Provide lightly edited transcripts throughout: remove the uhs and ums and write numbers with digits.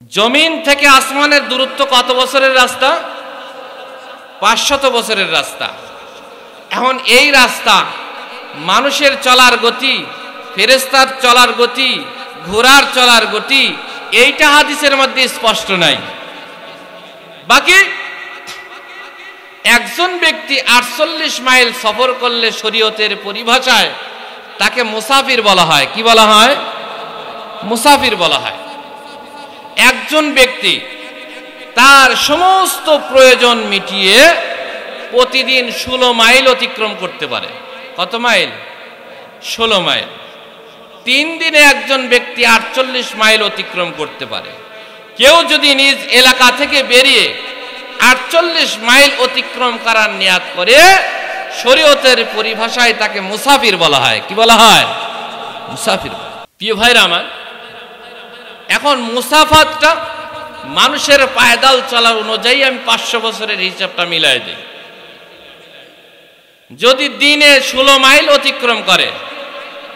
জমিন থেকে আসমানের দূরত্ব কত বছরের রাস্তা? 500 বছরের রাস্তা। এখন এই রাস্তা মানুষের চলার গতি, ফেরেশতার চলার গতি, ঘোড়ার চলার গতি, এইটা হাদিসের মধ্যে স্পষ্ট নাই। বাকি একজন ব্যক্তি 48 মাইল সফর করলে শরীয়তের পরিভাষায় তাকে মুসাফির বলা হয়। কি বলা হয়? মুসাফির বলা হয়। একজন ব্যক্তি তার সমস্ত প্রয়োজন মিটিয়ে প্রতিদিন 16 মাইল অতিক্রম করতে পারে। কত মাইল? 16 মাইল। 3 দিনে একজন ব্যক্তি 48 মাইল অতিক্রম করতে পারে। কেউ যদি নিজ এলাকা থেকে বেরিয়ে 48 মাইল অতিক্রম করার নিয়াত করে, শরীয়তের পরিভাষায় তাকে মুসাফির বলা হয়। কি বলা হয়? মুসাফির। প্রিয় ভাইরা আমার, এখন মুসাফাতটা মানুষের পায়দাল চলার অনুযায়ী আমি 500 বছরের হিসাবটা মিলাই দিই। যদি দিনে 16 মাইল অতিক্রম করে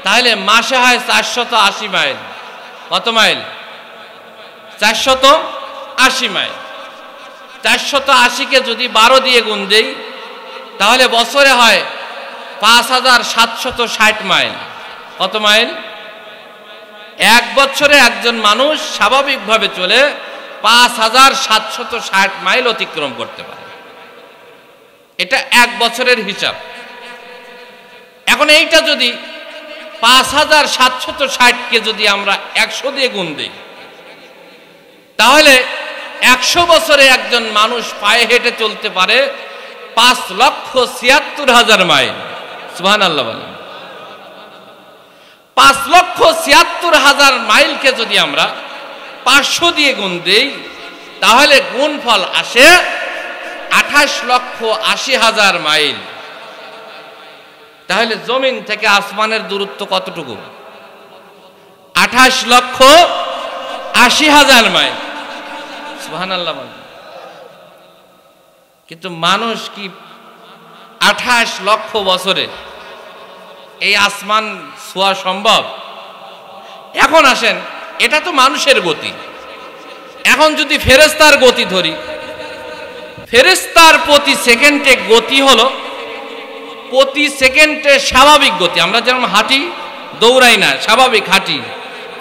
তাহলে মাসে হয় 480 মাইল। কত মাইল? 480 মাইল। 480 কে যদি 12 দিয়ে গুণ দেই তাহলে বছরে হয় 5760 মাইল। কত মাইল? এক বছরে একজন মানুষ স্বাভাবিকভাবে চলে 5760 মাইল অতিক্রম করতে পারে। এটা এক বছরের হিসাব। এখন এইটা যদি 5760 কে যদি আমরা 100 দিয়ে গুণ দিই তাহলে 100 বছরে একজন মানুষ পায়ে হেঁটে চলতে পারে 5,76,000 মাইল। সুবহানাল্লাহ বলেন। 5,76,000 মাইলকে যদি আমরা 500 দিয়ে গুণ দিই তাহলে গুণফল আসে 28,80,000 মাইল। তাহলে জমিন থেকে আসমানের দূরত্ব কতটুকু? 28,80,000 মাইল। সুবহানাল্লাহ বলেন। কিন্তু মানুষ কি 28 লক্ষ বছরে এই আসমান ছোঁয়া সম্ভব? এখন আসেন, এটা তো মানুষের গতি। এখন যদি ফেরেশতার গতি ধরি, ফেরেশতার প্রতি সেকেন্ডে গতি হলো প্রতি সেকেন্ডে স্বাভাবিক গতি। আমরা যেমন হাঁটি, দৌড়াই না, স্বাভাবিক হাঁটি।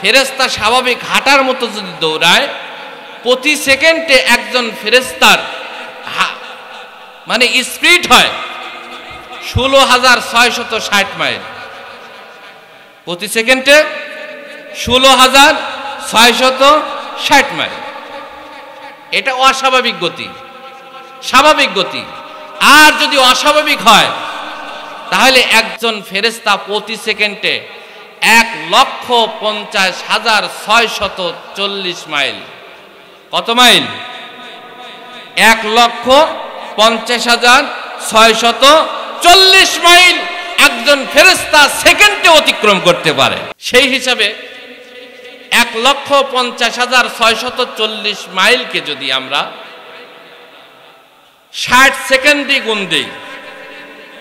ফেরেশতা স্বাভাবিক হাঁটার মতো যদি দৌড়ায়, প্রতি সেকেন্ডে একজন ফেরেশতার মানে স্পিড হয় 16,660 মাইল। প্রতি সেকেন্ডে 16,660 মাইল। এটা অস্বাভাবিক গতি। স্বাভাবিক গতি আর যদি অস্বাভাবিক হয় তাহলে একজন ফেরেশতা প্রতি সেকেন্ডে 1,50,640 মাইল। কত মাইল? 1,50,640 মাইল একজন ফেরেশতা সেকেন্ডে অতিক্রম করতে পারে। সেই হিসাবে 1,50,640 মাইলকে যদি আমরা 60 সেকেন্ডে গুণ দিই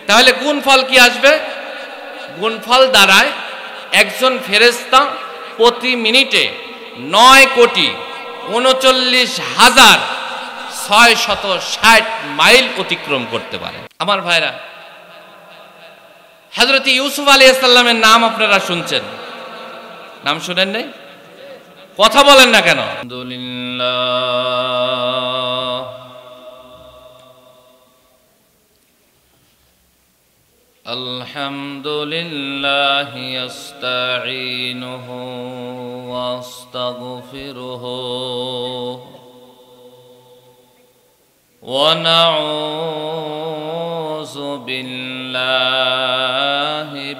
তাহলে গুণফল কি আসবে? গুণফল দাঁড়ায় একজন ফেরেশতা প্রতি মিনিটে 9,39,660 মাইল অতিক্রম করতে পারে। আমার ভাইরা, হযরত ইউসুফ আলাইহিস সালামের নাম আপনারা শুনছেন, নাম শুনেন নাই? কথা বলেন না কেন? আলহামদুলিল্লাহ আলহামদুলিল্লাহ ইস্তাঈনুহু ওয়াস্তাগফিরুহু ওয়া নাউযু বিল্লাহি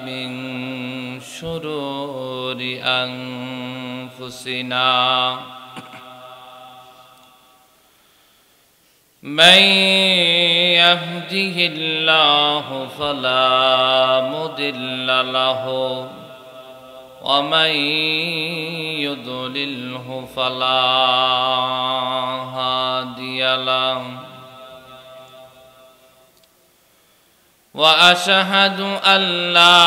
মিন শুরুরি আনফুসিনা من يهده الله فلا مضل له ومن يضلله فلا هادي له وأشهد أن لا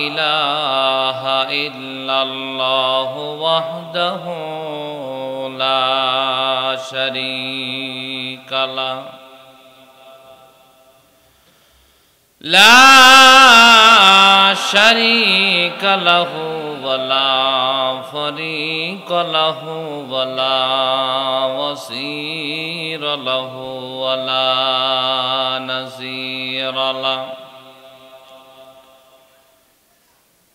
إله إلا ইল্লাল্লাহু ওয়াহদাহু লা শারীকা লাহু লা শারীকা লাহু ওয়া লা ফারীকা লাহু ওয়া লা ওয়াসীরা লাহু ওয়া লা নাযীরা লাহু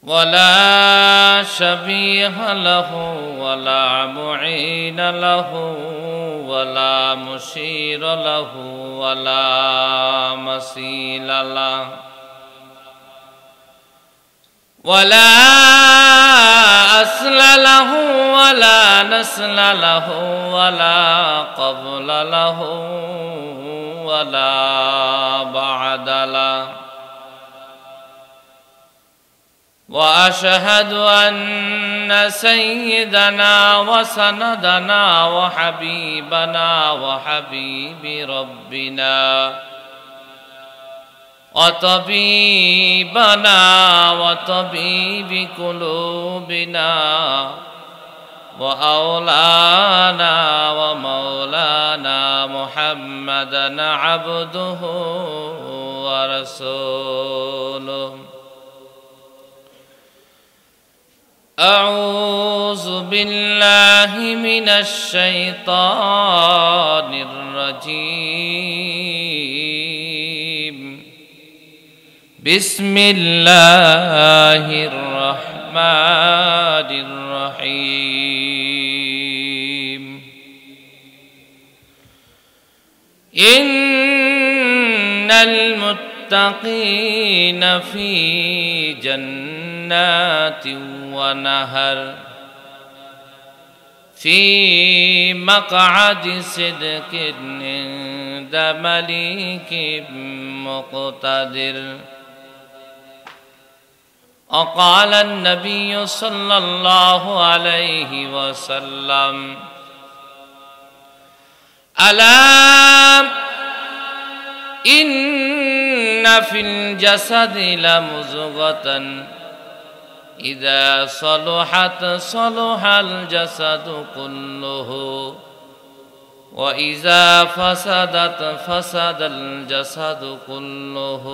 ওয়া লা শাবীহা লাহু ওয়া লা মুঈনা লাহু ওয়া লা মুশীরা লাহু ওয়া লা মাসীলা লাহু ولا أصل له ولا نسل له ولا قبل له ولا بعد له وأشهد أن سيدنا وسندنا وحبيبنا وحبيب ربنا وطبيبنا وطبيب قلوبنا وأولانا ومولانا محمدا عبده ورسوله أعوذ بالله من الشيطان الرجيم بسم الله الرحمن الرحيم إن المتقين في جنات ونهر في مقعد صدق عند مليك مقتدر وقال النبي صلى الله عليه وسلم ألا إن في الجسد لمضغة إذا صلحت صلح الجسد كله وإذا فسدت فسد الجسد كله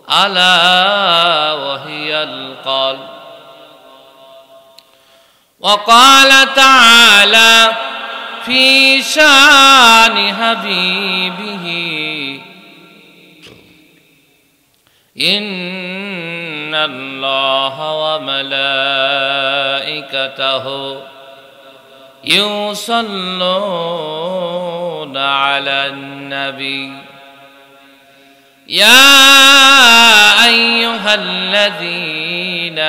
ألا وهي القلب وقال تعالى في شان حبيبه إن الله وملائكته يصلون على النبي يا أيها الذين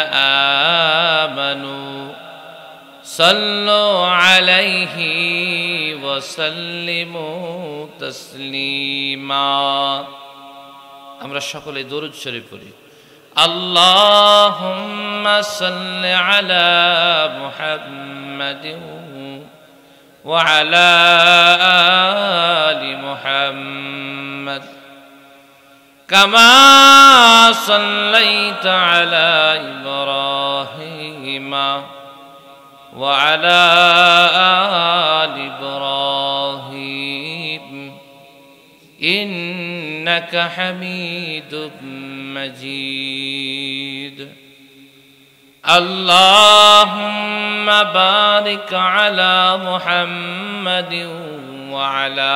آمنوا صلوا عليه وسلموا تسليما আমরা সকলে দরুদ শরীফ পড়ি আল্লাহুম্মা সাল্লি আলা মুহাম্মাদিন ওয়া আলা আলি মুহাম্মাদ কামা সাল্লাইতা আলা ইব্রাহিমা ওয়া আলা আলি ইব্রাহিম إنك حميد مجيد اللهم بارك على محمد وعلى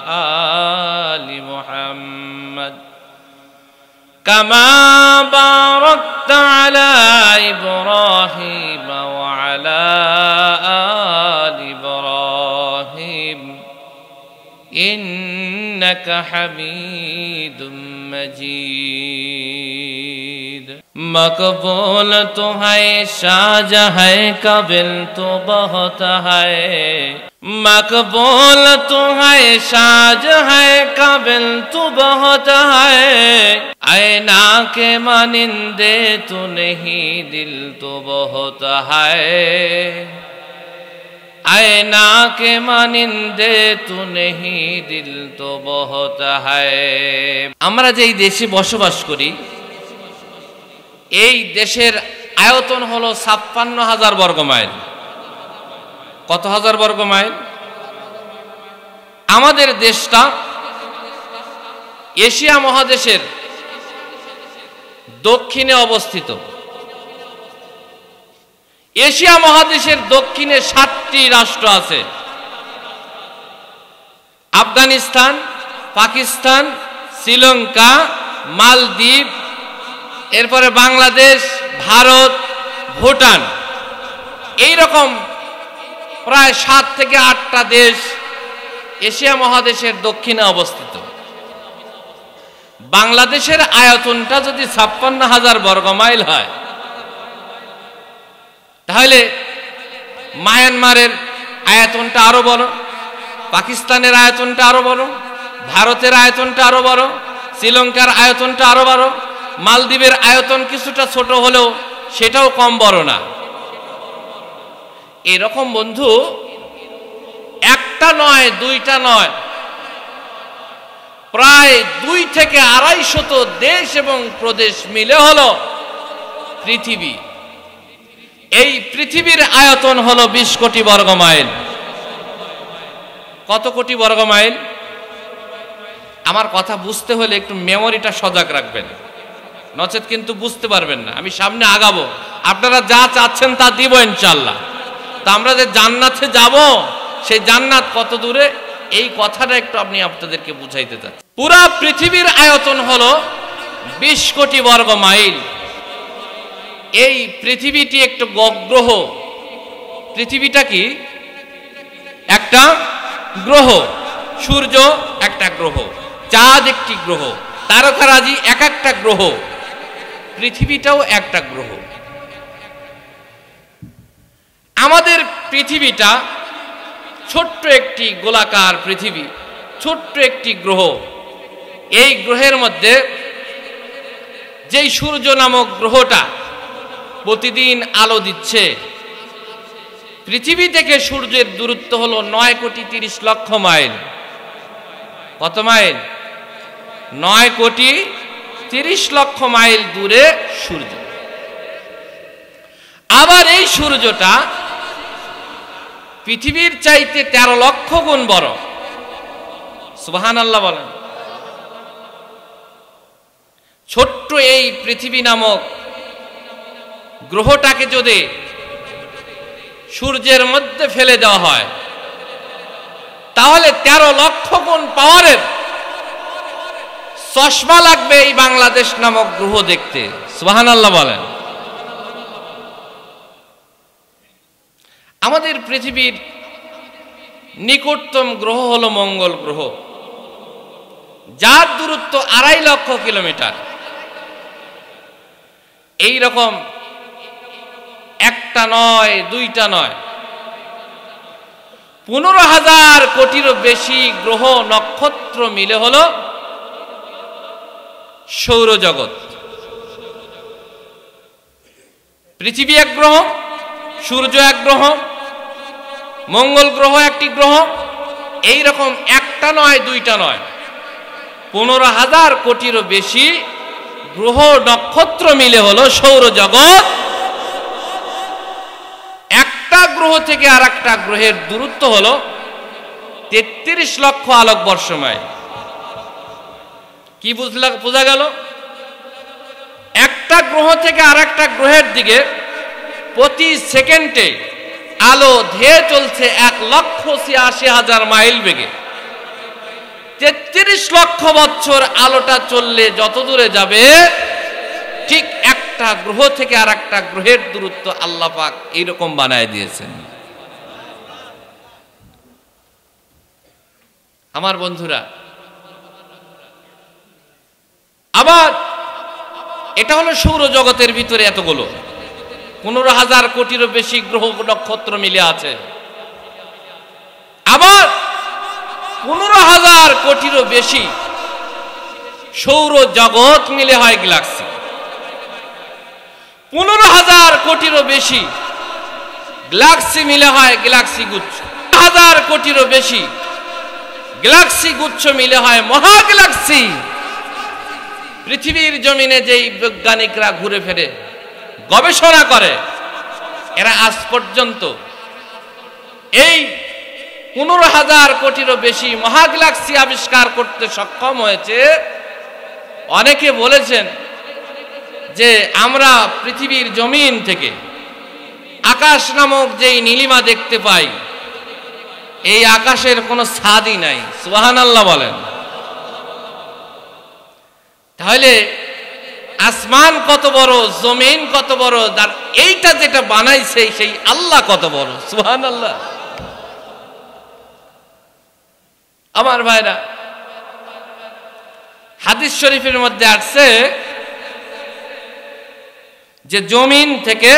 آل محمد كما باركت على إبراهيم وعلى آل إبراهيم إنك حميد مجيد مقبول تو ہے شاہجہاں قابل تو بہت ہے مقبول تو ہے شاہجہاں قابل تو بہت ہے آئینہ کے مانندے تو نہیں دل تو بہت ہے आईना के मानिंदे तू नहीं दिल तो बहुत है আমরা যেই দেশে বসবাস করি এই দেশের আয়তন হলো 56,000 বর্গ মাইল। কত হাজার বর্গ মাইল? আমাদের দেশটা এশিয়া মহাদেশের দক্ষিণে অবস্থিত। এশিয়া মহাদেশের দক্ষিণে 7টি রাষ্ট্র আছে: আফগানিস্তান, পাকিস্তান, শ্রীলঙ্কা, মালদ্বীপ, এরপরে বাংলাদেশ, ভারত, ভুটান। এই রকম প্রায় 7 থেকে 8টা দেশ এশিয়া মহাদেশের দক্ষিণে অবস্থিত। বাংলাদেশের আয়তনটা যদি 56,000 বর্গ মাইল হয়, তাহলে মায়ানমারের আয়তনটা আরো বড়, পাকিস্তানের আয়তনটা আরো বড়, ভারতের আয়তনটা আরো বড়, শ্রীলঙ্কার আয়তনটা আরো বড়, মালদ্বীপের আয়তন কিছুটা ছোট হলেও সেটাও কম বড় না। এরকম বন্ধু একটা নয়, দুইটা নয়, প্রায় 2 থেকে 250 দেশ এবং প্রদেশ মিলে হলো পৃথিবী। এই পৃথিবীর আয়তন হলো 20 কোটি বর্গ মাইল। কত কোটি বর্গ মাইল? আমার কথা বুঝতে হলে একটু মেমোরিটা সজাগ রাখবেন, নচেত কিন্তু বুঝতে পারবেন না। আমি সামনে আগাবো, আপনারা যা চাচ্ছেন তা দিব ইনশাআল্লাহ। তা আমরা যে জান্নাতে যাব, সেই জান্নাত কত দূরে, এই কথাটা একটু আপনি আপনাদেরকে বুঝাইতে চাচ্ছি। পুরা পৃথিবীর আয়তন হলো 20 কোটি বর্গ মাইল। এই পৃথিবীটি একটু গ্রহ। পৃথিবীটা কি? একটা গ্রহ। সূর্য একটা গ্রহ, চাঁদ একটি গ্রহ, তারকারাজি এক একটা গ্রহ, পৃথিবীটাও একটা গ্রহ। আমাদের পৃথিবীটা ছোট্ট একটি গোলাকার পৃথিবী, ছোট্ট একটি গ্রহ। এই গ্রহের মধ্যে যেই সূর্য নামক গ্রহটা প্রতিদিন আলো দিচ্ছে, পৃথিবী থেকে সূর্যের দূরত্ব হলো 9 কোটি 30 লক্ষ মাইল। কত মাইল? 9 কোটি 30 লক্ষ মাইল দূরে সূর্য। আবার এই সূর্যটা পৃথিবীর চাইতে 13 লক্ষ গুণ বড়। সুবহানাল্লাহ বলেন। ছোট্ট এই পৃথিবী নামক গ্রহটাকে যদি সূর্যের মধ্যে ফেলে দেওয়া হয়, তাহলে 13 লক্ষ গুণ পাওয়ারের চশমা লাগবে এই বাংলাদেশ নামক গ্রহ দেখতে। সুবহানাল্লাহ বলেন। আমাদের পৃথিবীর নিকটতম গ্রহ হলো মঙ্গল গ্রহ, যার দূরত্ব 2.5 লক্ষ কিলোমিটার। এই রকম একটা নয়, দুইটা নয়, 15,000 কোটিরও বেশি গ্রহ নক্ষত্র মিলে হলো সৌরজগৎ। পৃথিবী এক গ্রহ, সূর্য এক গ্রহ, মঙ্গল গ্রহ একটি গ্রহ। এই রকম একটা নয়, দুইটা নয়, 15,000 কোটিরও বেশি গ্রহ নক্ষত্র মিলে হলো সৌরজগৎ। একটা গ্রহ থেকে আর একটা গ্রহের দূরত্ব হলো 33 লক্ষ আলোকবর্ষ মাইল। কি বোঝা গেল? একটা গ্রহ থেকে আর একটা গ্রহের দিকে প্রতি সেকেন্ডে আলো ধেয়ে চলছে 1,86,000 মাইল বেগে। 33 লক্ষ বছর আলোটা চললে যত দূরে যাবে, ঠিক একটা গ্রহ থেকে আর একটা গ্রহের দূরত্ব আল্লাহ পাক এইরকম বানায় দিয়েছেন। আমার বন্ধুরা, আবার এটা হলো সৌরজগতের ভিতরে এতগুলো 15,000 কোটিরও বেশি গ্রহ নক্ষত্র মিলে আছে। আবার 15,000 কোটিরও বেশি সৌরজগৎ মিলে হয় গ্যালাক্সি। 15,000 কোটিরও বেশি গ্যালাক্সি মিলে হয় গ্যালাক্সি গুচ্ছ। 1,000 কোটিরও বেশি গ্যালাক্সি গুচ্ছ মিলে হয় মহা গ্যালাক্সি। পৃথিবীর জমিনে যেই বৈজ্ঞানিকরা ঘুরে ফেরে, গবেষণা করে, এরা আজ পর্যন্ত এই 15,000 কোটিরও বেশি মহাগ্যালাক্সি আবিষ্কার করতে সক্ষম হয়েছে। অনেকে বলেছেন যে আমরা পৃথিবীর জমিন থেকে আকাশ নামক যেই নীলিমা দেখতে পাই, এই আকাশের কোনো ছাদই নাই। সুবহানাল্লাহ বলেন। তাহলে আসমান কত বড়, জমিন কত বড়, আর এইটা যেটা বানাইছে সেই আল্লাহ কত বড়। সুবহানাল্লাহ। আমার ভাইরা, হাদিস শরীফের মধ্যে আসছে যে জমিন থেকে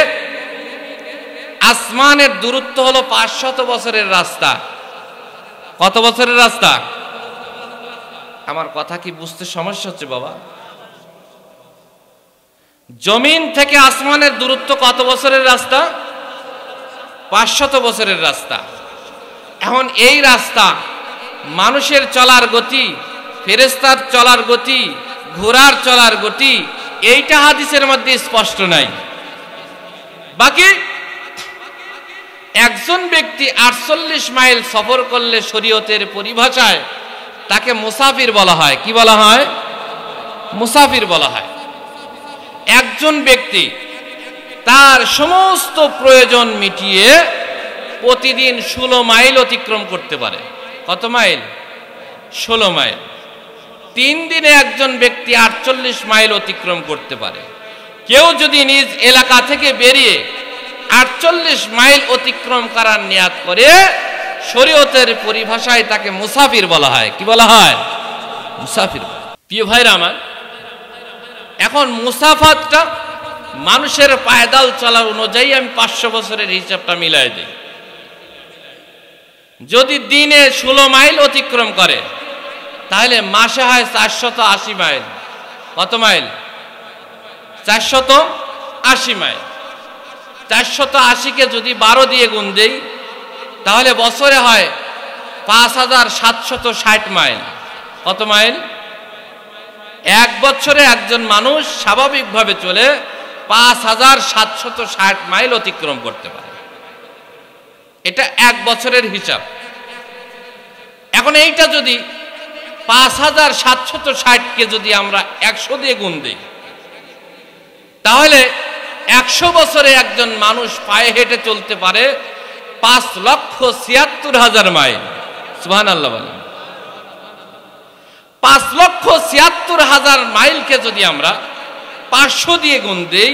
আসমানের দূরত্ব হলো 500 বছরের রাস্তা। কত বছরের রাস্তা? আমার কথা কি বুঝতে সমস্যা হচ্ছে বাবা? জমিন থেকে আসমানের দূরত্ব কত বছরের রাস্তা? 500 বছরের রাস্তা। এখন এই রাস্তা মানুষের চলার গতি, ফেরেশতার চলার গতি, ঘোড়ার চলার গতি, এইটা হাদিসের মধ্যে স্পষ্ট নাই। বাকি একজন ব্যক্তি 48 মাইল সফর করলে শরীয়তের পরিভাষায় তাকে মুসাফির বলা হয়। কি বলা হয়? মুসাফির বলা হয়। একজন ব্যক্তি তার সমস্ত প্রয়োজন মিটিয়ে প্রতিদিন 16 মাইল অতিক্রম করতে পারে। কত মাইল? 16 মাইল। 3 দিনে একজন ব্যক্তি 48 মাইল অতিক্রম করতে পারে। কেউ যদি নিজ এলাকা থেকে বেরিয়ে 48 মাইল অতিক্রম করার নিয়াত করে, শরীয়তের পরিভাষায় তাকে মুসাফির বলা হয়। কি বলা হয়? মুসাফির। প্রিয় ভাইরা আমার, এখন মুসাফাতটা মানুষের পায়দাল চলার অনুযায়ী আমি 500 বছরের হিসাবটা মিলাই দিই। যদি দিনে 16 মাইল অতিক্রম করে তাহলে মাসে হয় 480 মাইল। কত মাইল? 480 মাইল। 480কে যদি 12 দিয়ে গুণ দেই তাহলে বছরে হয় 5760 মাইল। কত মাইল? এক বছরে একজন মানুষ স্বাভাবিকভাবে চলে 5760 মাইল অতিক্রম করতে পারে। এটা এক বছরের হিসাব। এখন এইটা যদি 5760কে যদি আমরা 100 দিয়ে গুণ দিই তাহলে 100 বছরে একজন মানুষ পায়ে হেঁটে চলতে পারে 5,76,000 মাইল। সুবহানাল্লাহ বলেন। 5,76,000 মাইলকে যদি আমরা 500 দিয়ে গুণ দিই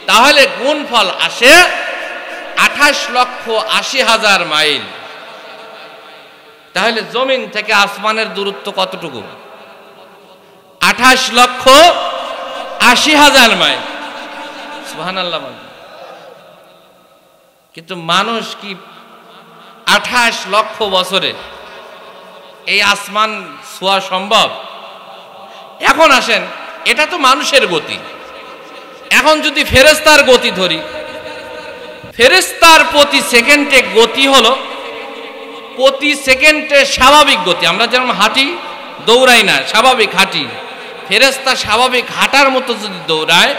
তাহলে গুণফল আসে 28,80,000 মাইল। তাহলে জমিন থেকে আসমানের দূরত্ব কতটুকু? 28,80,000 মাইল। সুবহানাল্লাহ বলেন। কিন্তু মানুষ কি 28 লক্ষ বছরে এই আসমান ছোঁয়া সম্ভব? এখন আসেন, এটা তো মানুষের গতি। এখন যদি ফেরেশতার গতি ধরি, ফেরেশতার প্রতি সেকেন্ডে গতি হলো প্রতি সেকেন্ডে স্বাভাবিক গতি। আমরা যেমন হাঁটি, দৌড়াই না, স্বাভাবিক হাঁটি। ফেরেশতা স্বাভাবিক হাঁটার মতো যদি দৌড়ায়,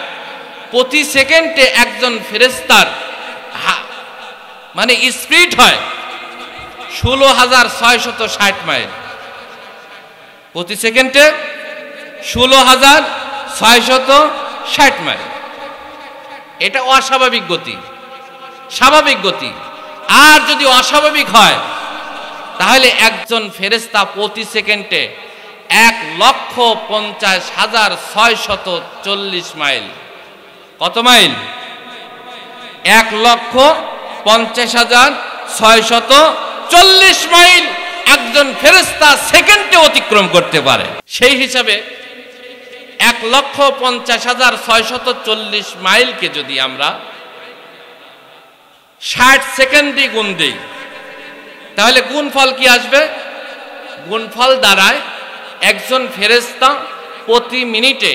প্রতি সেকেন্ডে একজন ফেরেশতার মানে স্পিড হয় 16,660 মাইল। প্রতি সেকেন্ডে 16,660 মাইল। এটা অস্বাভাবিক গতি। স্বাভাবিক গতি আর যদি অস্বাভাবিক হয় তাহলে একজন ফেরেশতা প্রতি সেকেন্ডে 1,50,640 মাইল। কত মাইল? 1,50,640 মাইল একজন ফেরেশতা সেকেন্ডে অতিক্রম করতে পারে। সেই হিসাবে 1,50,640 মাইলকে যদি আমরা 60 সেকেন্ডে গুণ দিই তাহলে গুণফল কি আসবে? গুণফল দাঁড়ায় একজন ফেরেশতা প্রতি মিনিটে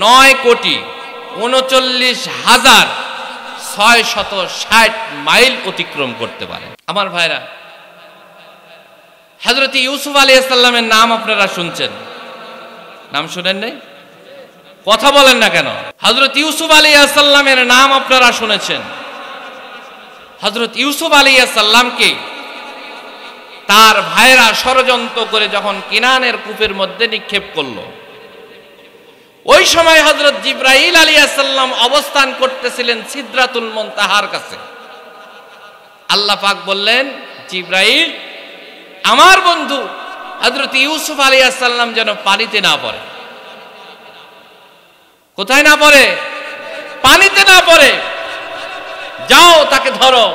9,39,660 মাইল অতিক্রম করতে পারে। আমার ভাইরা, হযরত ইউসুফ আলাইহিস সালামের নাম আপনারা শুনছেন, নাম শুনেন নাই? কথা বলেন না কেন? হযরত ইউসুফ আলাইহিস সালামের নাম আপনারা শুনেছেন। হযরত ইউসুফ আলাইহিস সালামকে তার ভাইরা ষড়যন্ত্র করে যখন কিনানের কূপের মধ্যে নিক্ষেপ করলো, ওই সময় হযরত জিবরাইল আলাইহিস সালাম অবস্থান করতেছিলেন সিদরাতুল মুনতাহার কাছে। আল্লাহ পাক বললেন, জিবরাইল, আমার বন্ধু হযরত ইউসুফ আলাইহিস সালাম যেন পানিতে না পড়ে। কোথায় না পড়ে? পানিতে না পড়ে। যাও তাকে ধরো।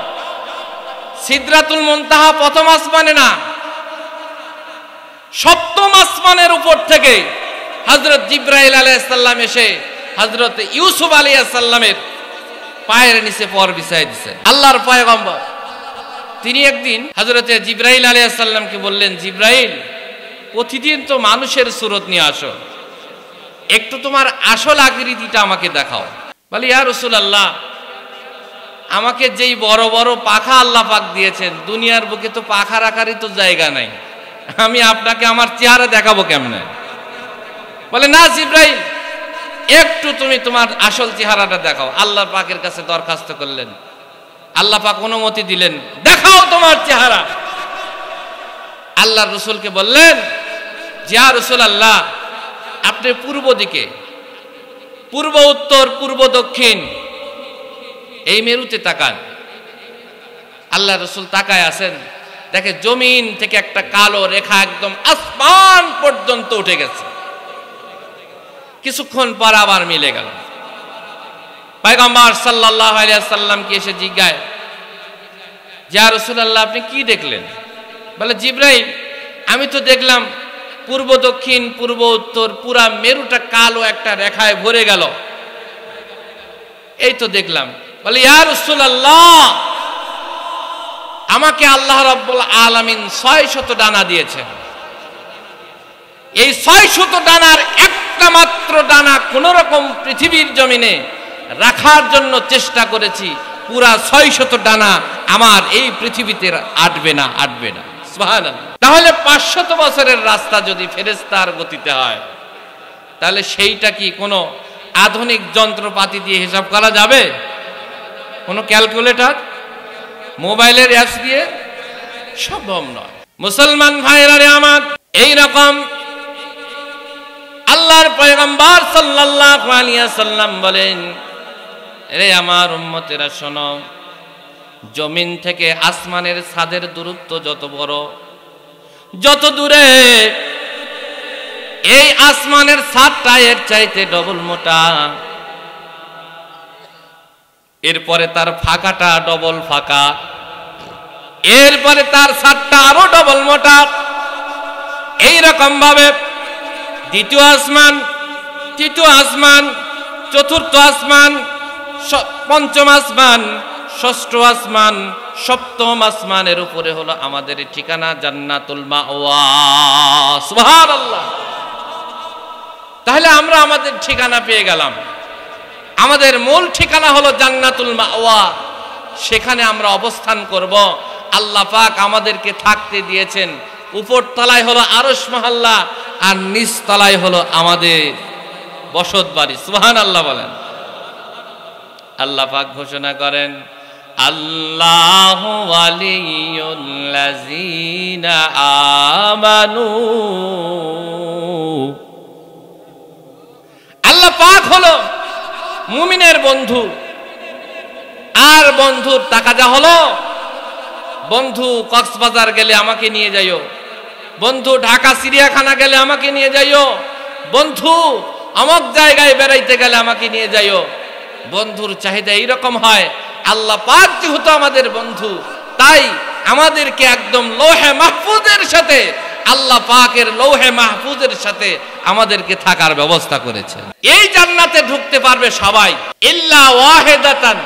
সিদরাতুল মুনতাহা প্রথম আসমানে না, সপ্তম আসমানের উপর থেকে হযরত জিবরাইল আলাইহিস সালাম এসে হযরত ইউসুফ আলাইহিস সালামের পায়ের নিচে পর বিছাই দিয়েছে। আল্লাহর পয়গম্বর তিনি একদিন হযরত জিবরাইল আলাইহিস সালামকে বললেন, জিবরাইল, প্রতিদিন তো মানুষের সুরত নিয়ে আসো, একটু তোমার আসল আকৃতিটা আমাকে দেখাও। বলে, ইয়া রাসূলুল্লাহ, আমাকে যেই বড় বড় পাখা আল্লাহ পাক দিয়েছেন, দুনিয়ার বুকে তো পাখা রাখারই তো জায়গা নাই, আমি আপনাকে আমার চেহারা দেখাবো কেমনে? বলে, না জিবরাইল, একটু তুমি তোমার আসল চেহারাটা দেখাও। আল্লাহ পাকের কাছে দরখাস্ত করলেন, আল্লাহ পাক অনুমতি দিলেন, দেখাও তোমার চেহারা। আল্লাহর রাসূলকে বললেন, ইয়া রাসূলুল্লাহ, আপনি পূর্ব দিকে, পূর্ব উত্তর পূর্ব দক্ষিণ এই মেরুতে তাকান। আল্লাহ রাসূল তাকায় আছেন, দেখে জমিন থেকে একটা কালো রেখা একদম আসমান পর্যন্ত উঠে গেছে। কিছুক্ষণ পর আবার মিলে গেল। পয়গম্বর সাল্লাল্লাহু আলাইহি ওয়াসাল্লাম কি এসে জিজ্ঞাসা, ইয়া রাসূলুল্লাহ, আপনি কি দেখলেন? বলে, জিবরাইল, আমি তো দেখলাম পূর্ব দক্ষিণ পূর্ব উত্তর পুরা মেরুটা কালো একটা রেখায় ভরে গেল, এই তো দেখলাম। বলে, ইয়া রাসূলুল্লাহ, আমাকে আল্লাহ রাব্বুল আলামিন 600 ডানা দিয়েছেন। এই 600 ডানার একটা মাত্র ডানা কোন রকম পৃথিবীর জমিনে রাখার জন্য চেষ্টা করেছি, পুরা 600 ডানা আমার এই পৃথিবীতে আটবে না, আটবে না। সুবহানাল্লাহ। তাহলে 500 বছরের রাস্তা যদি ফেরেশতার গতিতে হয়, তাহলে সেইটা কি কোনো আধুনিক যন্ত্রপাতি দিয়ে হিসাব করা যাবে? কোনো ক্যালকুলেটর, মোবাইলের অ্যাপস দিয়ে সম্ভব নয়। মুসলমান ভাইরা রে আমার, এই রকম আল্লাহর পয়গম্বর সাল্লাল্লাহু আলাইহি ওয়াসাল্লাম বলেন, রে আমার উম্মতেরা শোনো, জমিন থেকে আসমানের ছাদের দূরত্ব যত বড়, যত দূরে এই আসমানের ছাদটা এর চাইতে ডবল মোটা, এরপরে তার ফাঁকাটা ডবল ফাঁকা, এরপরে তার ছাদটা আরো ডবল মোটা। এইরকম ভাবে দ্বিতীয় আসমান, তৃতীয় আসমান, চতুর্থ আসমান, পঞ্চম আসমান, ষষ্ঠ আসমান, সপ্তম আসমানের উপরে হলো আমাদের ঠিকানা জান্নাতুল মাওয়া। সুবহানাল্লাহ। তাহলে আমরা আমাদের ঠিকানা পেয়ে গেলাম। আমাদের মূল ঠিকানা হলো জান্নাতুল মাওয়া, সেখানে আমরা অবস্থান করব। আল্লাহ পাক আমাদেরকে থাকতে দিয়েছেন, উপর তলায় হলো আরশ মহল্লা, আর নিচ তলায় হলো আমাদের বসত বাড়ি। সুবহানাল্লাহ বলেন। আল্লাহ পাক ঘোষণা করেন, আল্লাহু ওয়ালিয়ুল্লাযীনা আমানু। আল্লাহ পাক হলো মুমিনের বন্ধু। আর বন্ধুর তাকাজা হলো, বন্ধু কক্সবাজার গেলে আমাকে নিয়ে যাইও, বন্ধু ঢাকা চিড়িয়াখানা গেলে আমাকে নিয়ে যাইও, বন্ধু অমুক জায়গায় বেড়াইতে গেলে আমাকে নিয়ে যাইও। বন্ধুর চাহিদা এইরকম হয়। আল্লাহ পাক যেহেতু আমাদের বন্ধু, তাই আমাদেরকে একদম লৌহে মাহফুজের সাথে, আল্লাহ পাকের লৌহে মাহফুজের সাথে আমাদেরকে থাকার ব্যবস্থা করেছেন। এই জান্নাতে ঢুকতে পারবে সবাই, ইল্লা ওয়াহিদাতান,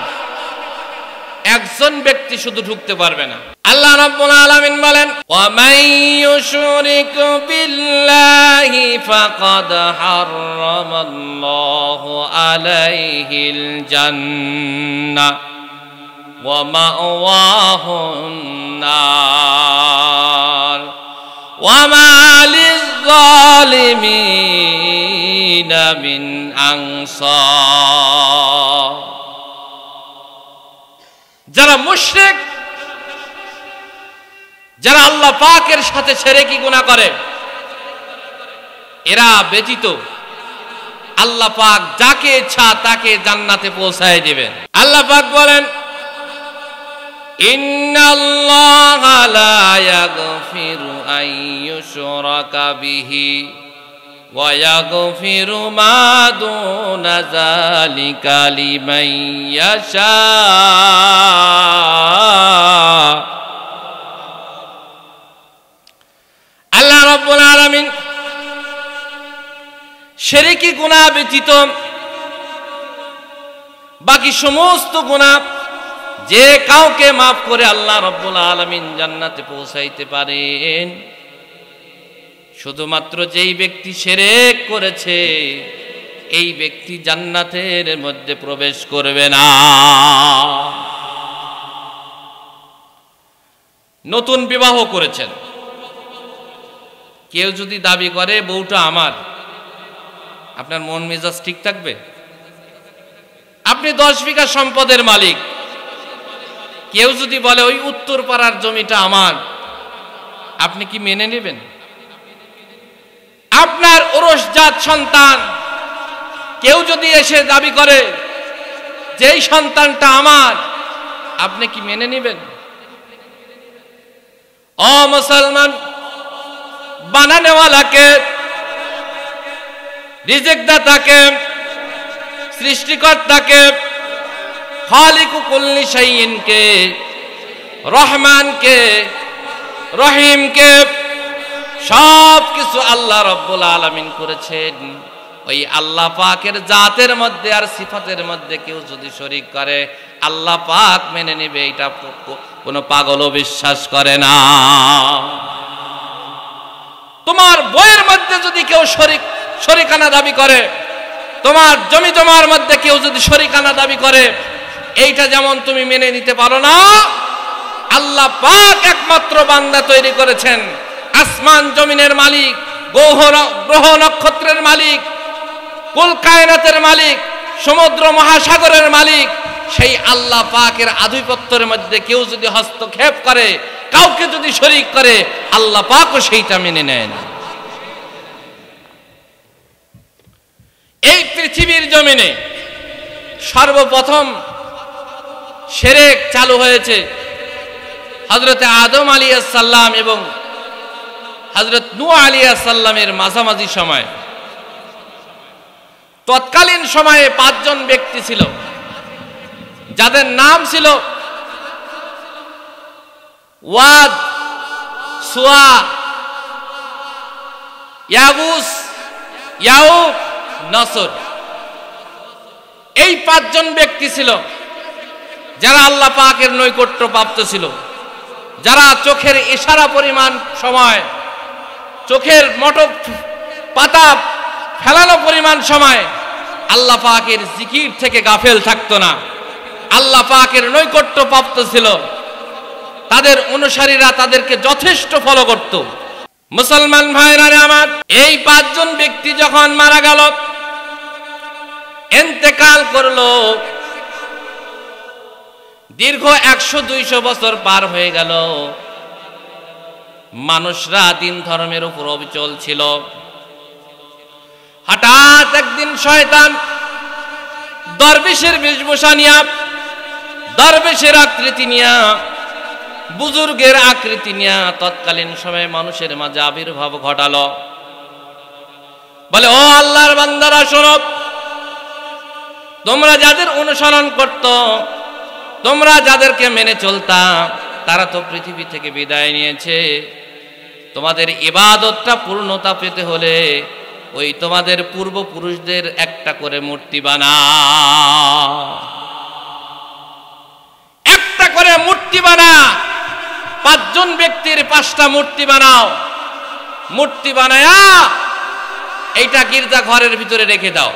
একজন ব্যক্তি শুধু ঢুকতে পারবে না। আল্লাহ রাব্বুল আলামিন বলেন, ওয়া মান ইউশরিক বিল্লাহি ফাকাদ হারামাল্লাহু আলাইহিল জান্নাহ ওয়া মাওয়াহুন নার ওয়া মা লিয-যালিমিন মিন আনসার। যারা মুশরিক, যারা আল্লাহ পাকের সাথে শিরকি গুনাহ করে, এরা ব্যতীত আল্লাহ পাক যাকে ইচ্ছা তাকে জান্নাতে পৌঁছায় দিবেন। আল্লাহ পাক বলেন, ইন্নাল্লাহা লা ইয়াগফিরু আন ইউশরাকা বিহি ওয়া ইয়াগফিরু মা দুনা যালিকা লিমান ইয়াশা। আল্লাহ রাব্বুল আলামিন শিরকি গুনাহ ব্যতীত বাকি সমস্ত গুনাহ যে কাউকে মাফ করে আল্লাহ রাব্বুল আলামিন জান্নাতে পৌঁছাইতে পারেন। শুধুমাত্র যেই ব্যক্তি শিরক করেছে এই ব্যক্তি জান্নাতের মধ্যে প্রবেশ করবে না। নতুন বিবাহ করেছেন, কেউ যদি দাবি করে বউটা আমার, আপনার মন মেজাজ ঠিক থাকবে? আপনি 10 বিঘা সম্পদের মালিক, কেউ যদি বলে ওই উত্তর পাড়ার জমিটা আমার, আপনি কি মেনে নেবেন? আপনার ওরসজাত সন্তান কেউ যদি এসে দাবি করে যে এই সন্তানটা আমার, আপনি কি মেনে নেবেন? ও মুসলমান, বানানেওয়ালাকে, রিজিক দাতাকে, সৃষ্টিকর্তাকে, খালিকু কুল্লি শাইইনকে, রহমানকে, রহিমকে, সব কিছু আল্লাহ রাব্বুল আলামিন করেছেন। ওই আল্লাহ পাকের জাতের মধ্যে আর সিফাতের মধ্যে কেউ যদি শরীক করে আল্লাহ পাক মেনে নেবে, এটা কোনো পাগলও বিশ্বাস করে না। তোমার বইয়ের মধ্যে যদি কেউ শরিকানা দাবি করে, তোমার জমি জমার মধ্যে কেউ যদি শরিকানা দাবি করে, এইটা যেমন তুমি মেনে নিতে পারো না, আল্লাহ পাক একমাত্র বান্দা তৈরি করেছেন, আসমান জমিনের মালিক, গ্রহ নক্ষত্রের মালিক, কুল কায়নাতের মালিক, সমুদ্র মহাসাগরের মালিক, সেই আল্লাহ পাকের আধিপত্যের মধ্যে কেউ যদি হস্তক্ষেপ করে, কাউকে যদি শরীক করে, আল্লাহ পাকও সেইটা মেনে নেন। এই পৃথিবীর জমিনে সর্বপ্রথম শিরক চালু হয়েছে হযরত আদম আলাইহিস সালাম এবং হযরত নূহ আলাইহিস সালামের মাঝামাঝি সময়। তৎকালীন সময়ে 5 জন ব্যক্তি ছিল যাদের নাম ছিল ওয়াদ, সুয়া, ইয়াগুস, ইয়াউক, নসর। এই 5 জন ব্যক্তি ছিল যারা আল্লাহ পাকের নৈকট্য প্রাপ্ত ছিল, যারা চোখের ইশারা পরিমাণ সময়, চোখের মটক পাতা ফেলানো পরিমাণ সময় আল্লাহ পাকের জিকির থেকে গাফেল থাকতো না, আল্লাহ পাকের নৈকট্য প্রাপ্ত ছিল। তাদের অনুসারীরা তাদেরকে যথেষ্ট ফলো করত। মুসলমান ভাইরা আমার, এই 5 জন ব্যক্তি যখন মারা গেল, ইন্তেকাল করলো, দীর্ঘ 100-200 বছর পার হয়ে গেল, মানুষরা দিন ধর্মের উপর অবিচল ছিল। হঠাৎ একদিন শয়তান দরবেশের বেশভূষা নিয়া, দরবেশের আকৃতি নিয়া, বুজুর্গের আকৃতি নিয়া তৎকালীন সময়ে মানুষের মাঝে আবির্ভাব ঘটালো। বলে, ও আল্লাহর বান্দারা শোনো, তোমরা যাদের অনুসরণ করত, তোমরা যাদেরকে মেনে চলতা, তারা তো পৃথিবী থেকে বিদায় নিয়েছে। তোমাদের ইবাদতটা পূর্ণতা পেতে হলে ওই তোমাদের পূর্বপুরুষদের একটা করে মূর্তি বানাও, একটা করে মূর্তি বানাও। 5 জন ব্যক্তির 5টা মূর্তি বানাও, মূর্তি বানায়া এইটা গির্জা ঘরের ভিতরে রেখে দাও।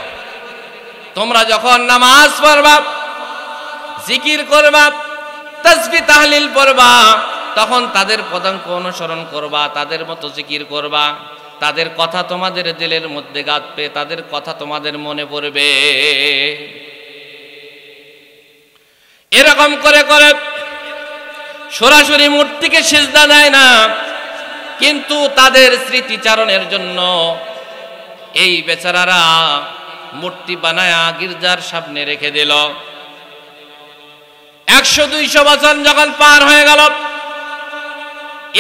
তোমরা যখন নামাজ পড়বা, জিকির করবা, তাসবিহ তাহলিল পড়বা, তখন তাদের পদাঙ্ক অনুসরণ করবা, তাদের মতো জিকির করবা। তাদের কথা তোমাদের দিলের মধ্যে গাঁথবে, তাদের কথা তোমাদের মনে পড়বে। এরকম করে করে সরাসরি মূর্তিকে সিজদা দেয় না, কিন্তু তাদের স্মৃতিচারণের জন্য এই বেচারারা মূর্তি বানায়া গির্জার সামনে রেখে দিল। 100-200 বছর যখন পার হয়ে গেল,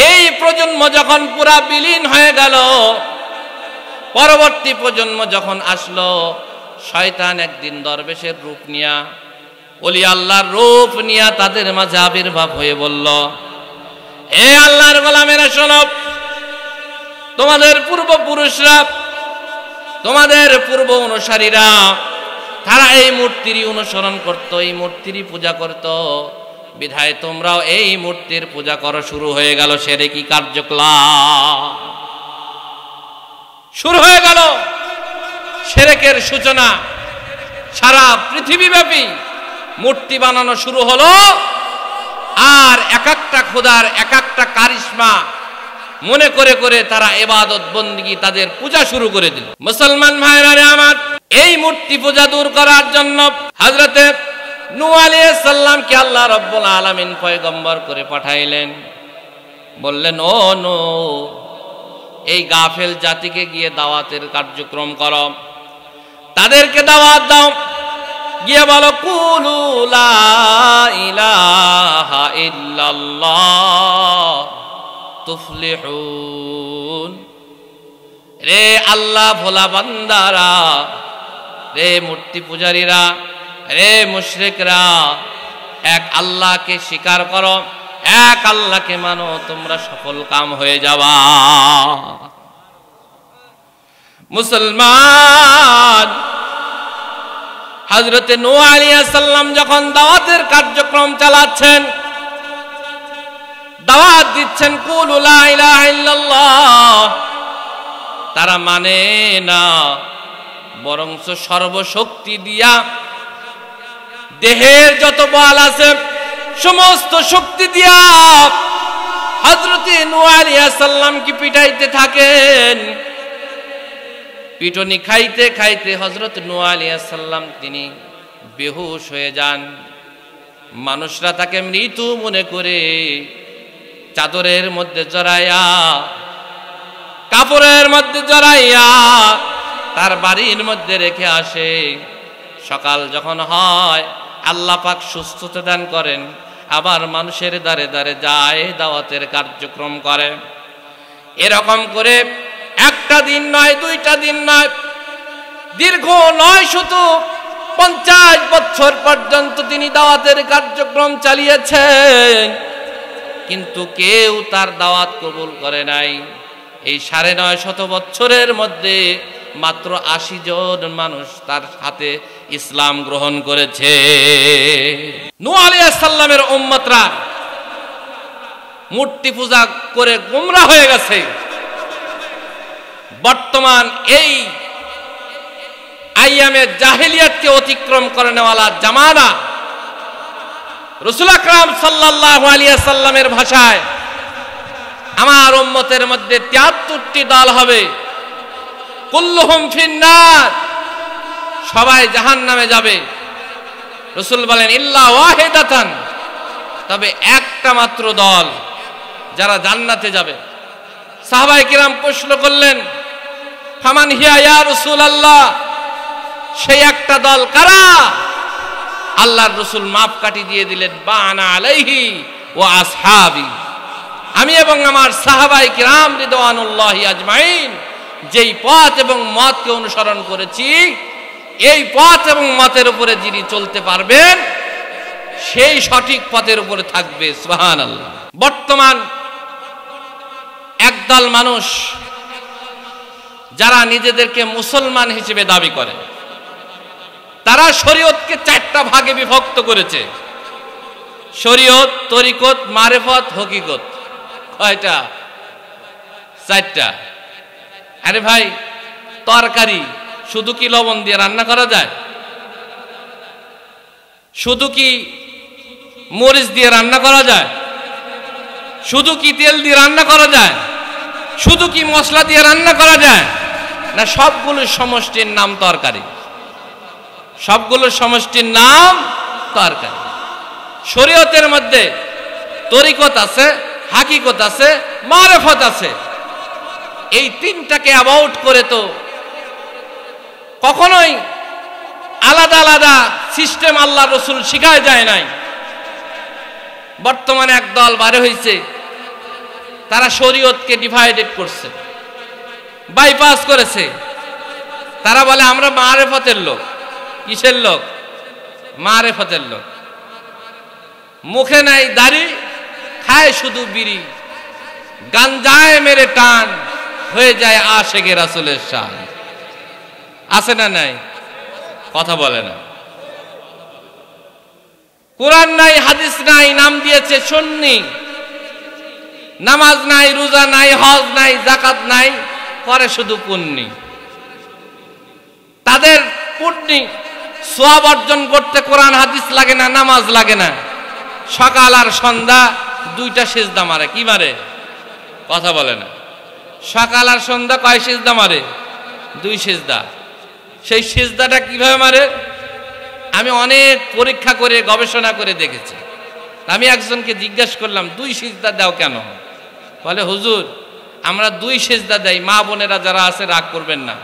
এই প্রজন্ম যখন পুরা বিলীন হয়ে গেল, পরবর্তী প্রজন্ম যখন আসলো, শয়তান একদিন দরবেশের রূপ নিয়া, ওলি আল্লাহর রূপ নিয়া তাদের মাঝে আবির্ভাব হয়ে বলল, এ আল্লাহর গোলামেরা শোনো, তোমাদের পূর্বপুরুষরা, তোমাদের পূর্ব অনুসারীরা, তারা এই মূর্তিরই অনুসরণ করত, এই মূর্তিরই পূজা করত, বিধায় তোমরাও এই মূর্তির পূজা করা শুরু হয়ে গেল। শিরকি কার্যকলাপ শুরু হয়ে গেল, শিরকের সূচনা। সারা পৃথিবীব্যাপী মূর্তি বানানো শুরু হলো, আর এক একটা খোদার এক একটা কারিশমা মনে করে করে তারা ইবাদত বন্দেগী, তাদের পূজা শুরু করে দিল। মুসলমান ভাইরা আমার, এই মূর্তি পূজা দূর করার জন্য হযরতে নূহ আলাইহিস সালামকে আল্লাহ রাব্বুল আলামিন পয়গম্বর করে পাঠাইলেন। বললেন, ও নূহ, এই গাফেল জাতিকে গিয়ে দাওয়াতের কার্যক্রম করো, তাদেরকে দাওয়াত দাও, গিয়ে বলো কুলু লা ইলাহা ইল্লাল্লাহ তুফলিহুন। রে আল্লাহ ভোলা বান্দারা, রে মূর্তি পূজারীরা, রে মুশরিকরা, এক আল্লাহকে স্বীকার করো, এক আল্লাহকে মানো, তোমরা সফল কাম হয়ে যাবা। মুসলমান, হযরতে নূহ আলাইহিস সালাম যখন দাওয়াতের কার্যক্রম চালাচ্ছেন, দাওয়াত দিচ্ছেন কুলু লা ইলাহা ইল্লাল্লাহ, তারা মানে না, বরঞ্চ সর্বশক্তি দিয়া দেহের যত বল আছে সমস্ত শক্তি দিয়া হযরতে নূহ আলাইহিস সালামকে পিটাইতে থাকেন। পিটনি খাইতে খাইতে হযরত নূহ আলাইহিস সালাম তিনি বেহুশ হয়ে যান। মানুষরা তাকে মৃত্যু মনে করে চাদরের মধ্যে জড়াইয়া, কাপড়ের মধ্যে জড়াইয়া তার বাড়ির মধ্যে রেখে আসে। সকাল যখন হয়, আল্লাহ পাক সুস্থতা দান করেন, আবার মানুষের দ্বারে দ্বারে যায়, দাওয়াতের কার্যক্রম করে। এরকম করে একটা দিন নয়, দুইটা দিন নয়, দীর্ঘ 950 বছর পর্যন্ত তিনি দাওয়াতের কার্যক্রম চালিয়েছেন, কিন্তু কেউ তার দাওয়াত কবুল করে নাই। এই 950 বছরের মধ্যে মাত্র 80 জন মানুষ তার হাতে ইসলাম গ্রহণ করেছে। নূহ আলাইহিস সালামের উম্মতরা মূর্তি পূজা করে গোমরা হয়ে গেছে। বর্তমান এই আইয়ামে জাহেলিয়াতকে অতিক্রম করে নেওয়ালা জামানা, রাসূল আকরাম সাল্লাল্লাহু আলাইহি সাল্লামের ভাষায় আমার উম্মতের মধ্যে 73টি দল হবে। কুল্লুহুম ফিন্নার, সবাই জাহান্নামে যাবে। রাসূল বলেন ইল্লা ওয়াহিদাতান, তবে একটা মাত্র দল যারা জান্নাতে যাবে। সাহাবায়ে কিরাম প্রশ্ন করলেন, ফামান হিয়া ইয়া রাসূলুল্লাহ, সেই একটা দল কারা? আল্লাহর রাসূল মাপকাঠি দিয়ে দিলেন, বানা আলাইহি ওয়া আসহাবি, আমি এবং আমার সাহাবায়ে কিরাম রিদওয়ানুল্লাহি আজমাইন যেই পথ এবং মতকে অনুসরণ করেছি, এই পথ এবং মতের উপরে যিনি চলতে পারবেন সেই সঠিক পথের উপরে থাকবে। সুবহানাল্লাহ। বর্তমান একদল মানুষ যারা নিজেদেরকে মুসলমান হিসেবে দাবি করে, তারা শরীয়তকে 4টা ভাগে বিভক্ত করেছে। শরীয়ত, তরিকত, মারেফত, হকিকত। কয়টা? 4টা। আরে ভাই, তরকারি শুধু কি লবণ দিয়ে রান্না করা যায়? শুধু কি মরিচ দিয়ে রান্না করা যায়? শুধু কি তেল দিয়ে রান্না করা যায়? শুধু কি মশলা দিয়ে রান্না করা যায়? না, সবগুলো সমষ্টির নাম তরকারি, সবগুলো সমষ্টির নাম তরকারি। শরীয়তের মধ্যে তরিকত আছে, হাকিকত আছে, মারিফত আছে। এই তিনটাকে অ্যাবাউট করে তো কখনোই আলাদা আলাদা সিস্টেম আল্লাহ রসুল শিখায় যায় নাই। বর্তমানে এক দল বারে হয়েছে, তারা শরীয়তকে ডিভাইডেড করছে, বাইপাস করেছে। তারা বলে আমরা মারিফতের লোক। কিসের লোক? মারিফতের লোক। মুখে নাই দাড়ি, খায় শুধু বিড়ি, গাঞ্জায় মেরে টান, হয়ে যায় আশেকে রাসূলের শান। আছে না নাই? কথা বলে না। কোরআন নাই, হাদিস নাই, নাম দিয়েছে সুন্নি। নামাজ নাই, রোজা নাই, হজ নাই, যাকাত নাই, করে শুধু পুণ্যি। তাদের পুণ্যি সওয়াব অর্জন করতে কোরআন হাদিস লাগে না, নামাজ লাগে না। সকাল আর সন্ধ্যা দুইটা সিজদা মারে। কি মারে? কথা বলে না। সকাল আর সন্ধ্যা কয় সিজদা মারে? দুই সিজদা। সেই সিজদাটা কিভাবে মারে? আমি অনেক পরীক্ষা করে গবেষণা করে দেখেছি। আমি একজনকে জিজ্ঞাসা করলাম, দুই সিজদা দাও কেন? বলে, হুজুর আমরা দুই সিজদা দেই, মা বোনেরা যারা আছে রাগ করবেন না।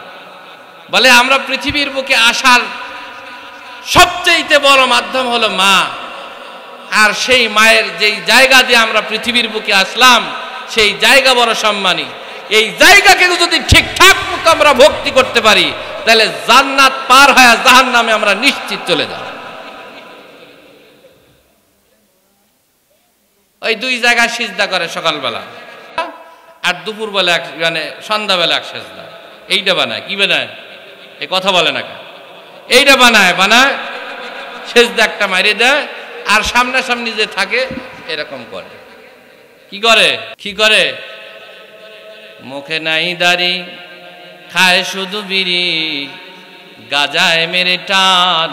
বলে, আমরা পৃথিবীর বুকে আসার সবচেয়ে বড় মাধ্যম হলো মা, আর সেই মায়ের যেই জায়গা দিয়ে আমরা পৃথিবীর বুকে আসলাম, সেই জায়গা বড় সম্মানী। এই জায়গাকে যদি ঠিকঠাক মতো আমরা ভক্তি করতে পারি, তাহলে জান্নাত পার হয়ে জাহান্নামে আমরা নিশ্চিত চলে যাব। ওই দুই জায়গায় সিজদা করে, সকালবেলা আর দুপুর বেলা, মানে সন্ধ্যাবেলা এক সিজদা। এইটা বানায়। কি বানায়? এই কথা বলে না কেন? এইটা বানায় সিজদা একটা মারিয়ে দেয়, আর সামনাসামনি যে থাকে এরকম করে। কি করে? কি করে? মুখে নাই দাড়ি, খায় শুধু বিড়ি, গাজায় মেরে টান,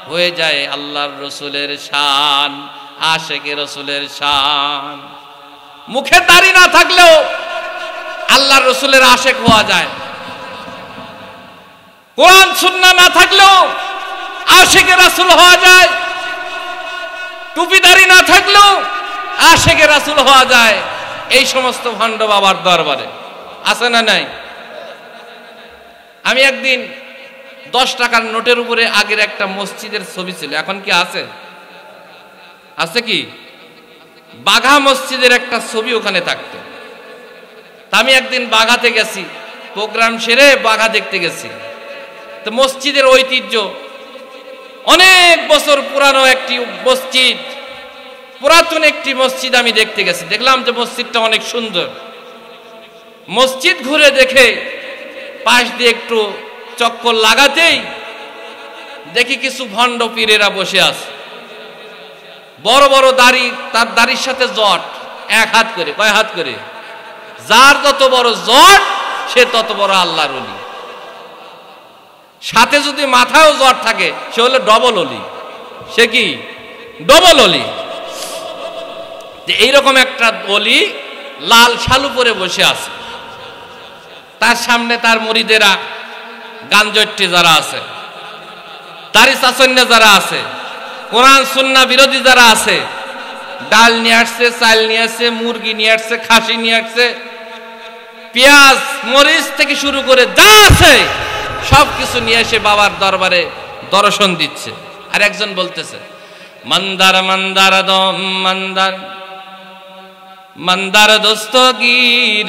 হয়ে যায় আল্লাহর রসুলের শান, আশেকে রসুলের শান। মুখে দাড়ি না থাকলেও আল্লাহর রসুলের আশেক হওয়া যায়। কোরআন সুন্নাহ না থাকলেও আশেকে রাসূল হওয়া যায়। টুপি দাড়ি না থাকলেও আশেকে রাসূল হওয়া যায়। এই সমস্ত ভণ্ড বাবার দরবারে আছে না নাই? আমি একদিন 10 টাকার নোটের উপরে আগের একটা মসজিদের ছবি ছিল, এখন কি আছে? আছে কি? বাঘা মসজিদের একটা ছবি ওখানে থাকতো। তা আমি একদিন বাঘাতে গেছি, প্রোগ্রাম সেরে বাঘা দেখতে গেছি। তো মসজিদের ঐতিহ্য, অনেক বছর পুরানো একটি মসজিদ, পুরাতন একটি মসজিদ আমি দেখতে গেছি। দেখলাম যে মসজিদটা অনেক সুন্দর। মসজিদ ঘুরে দেখে পাশ দিয়ে একটু চক্কর লাগাতেই দেখি কিছু ভণ্ড পীরেরা বসে আছে, বড় বড় দাড়ি, তার দাড়ির সাথে জট, এক হাত করে। কয় হাত করে? যার যত বড় জট সে তত বড় আল্লাহর ওলি। সাথে যদি মাথায়ও জট থাকে সে হলো ডবল ওলি। সে কি? ডবল ওলি। এইরকম একটা ওলি লাল শালু পরে বসে আছে। তার সামনে তার মুরিদেরা, গাঞ্জট্টি যারা আছে, দাড়ি চাচন্যা যারা আছে, কোরআন সুন্নাহ বিরোধী যারা আছে, ডাল নিয়ে আসছে, চাল নিয়ে আসছে, মুরগি নিয়ে আসছে, খাসি নিয়ে আসছে, পেঁয়াজ মরিচ থেকে শুরু করে যা আছে সবকিছু নিয়ে এসে বাবার দরবারে দর্শন দিচ্ছে। আর একজন বলতেছে, মন্দার মন্দার দম মন্দার মন্দার দস্তগীর,